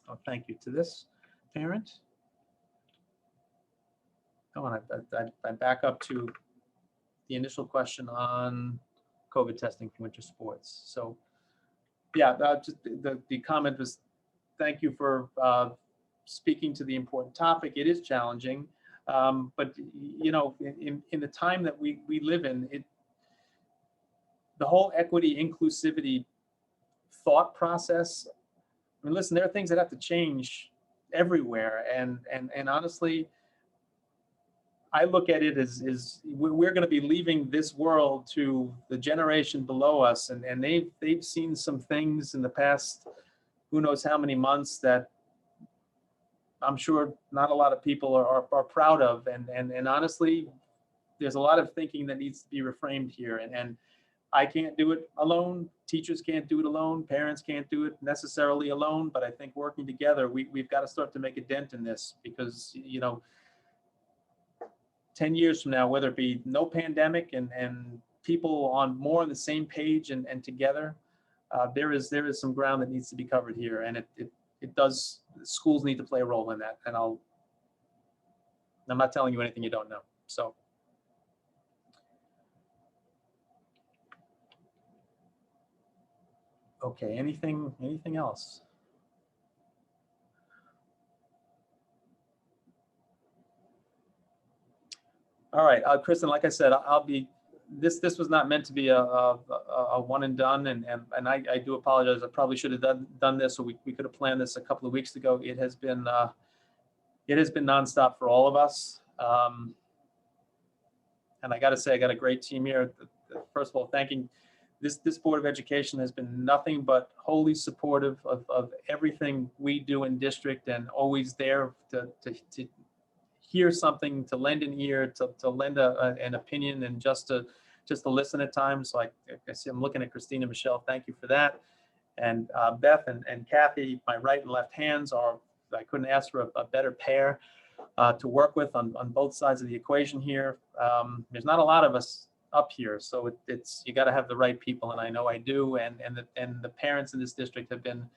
Oh, thank you to this parent. Oh, and I back up to the initial question on COVID testing for winter sports. So yeah, just the comment was, thank you for speaking to the important topic. It is challenging, but you know, in the time that we live in, the whole equity inclusivity thought process. I mean, listen, there are things that have to change everywhere, and honestly, I look at it as we're going to be leaving this world to the generation below us, and they've seen some things in the past, who knows how many months, that I'm sure not a lot of people are proud of, and honestly, there's a lot of thinking that needs to be reframed here, and I can't do it alone. Teachers can't do it alone. Parents can't do it necessarily alone. But I think working together, we've got to start to make a dent in this, because, you know, 10 years from now, whether it be no pandemic and people on more on the same page and together, there is some ground that needs to be covered here, and it does. Schools need to play a role in that. And I'm not telling you anything you don't know. So. Okay, anything else? All right, Kristen, like I said, I'll be, this was not meant to be a one and done, and I do apologize. I probably should have done this, or we could have planned this a couple of weeks ago. It has been nonstop for all of us. And I got to say, I got a great team here. First of all, thanking this Board of Education has been nothing but wholly supportive of everything we do in district, and always there to hear something, to lend an ear, to lend an opinion, and just to listen at times. So I see, I'm looking at Christina, Michelle, thank you for that. And Beth and Kathy, my right and left hands are, I couldn't ask for a better pair to work with on both sides of the equation here. There's not a lot of us up here, so it's you got to have the right people, and I know I do. And the parents in this district have been.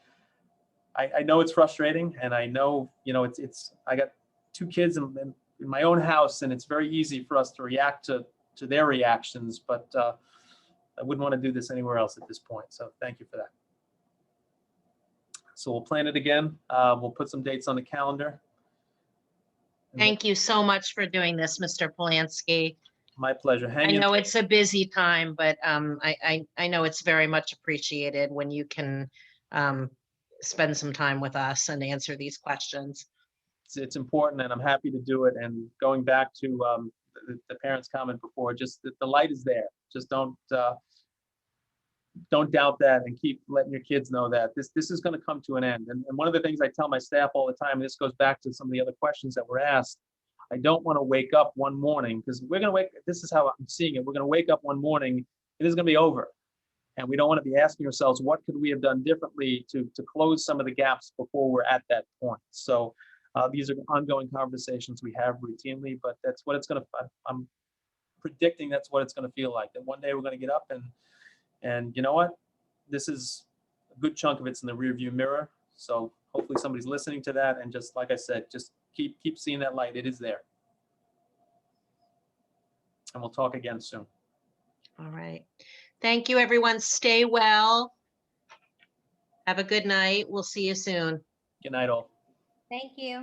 I know it's frustrating, and I know, you know, it's I got 2 kids in my own house, and it's very easy for us to react to their reactions, but I wouldn't want to do this anywhere else at this point. So thank you for that. So we'll plan it again. We'll put some dates on the calendar. Thank you so much for doing this, Mr. Polanski. My pleasure. I know it's a busy time, but I know it's very much appreciated when you can spend some time with us and answer these questions. It's important, and I'm happy to do it. And going back to the parents' comment before, just the light is there. Just don't doubt that, and keep letting your kids know that this is going to come to an end. And one of the things I tell my staff all the time, and this goes back to some of the other questions that were asked, I don't want to wake up one morning, because we're going to this is how I'm seeing it. We're going to wake up one morning, it is going to be over. And we don't want to be asking ourselves, what could we have done differently to close some of the gaps before we're at that point? So these are ongoing conversations we have routinely, but that's what it's going to, I'm predicting that's what it's going to feel like, that one day we're going to get up and you know what? This is a good chunk of it's in the rearview mirror. So hopefully somebody's listening to that, and just like I said, just keep seeing that light. It is there. And we'll talk again soon. All right. Thank you, everyone. Stay well. Have a good night. We'll see you soon. Good night, all. Thank you.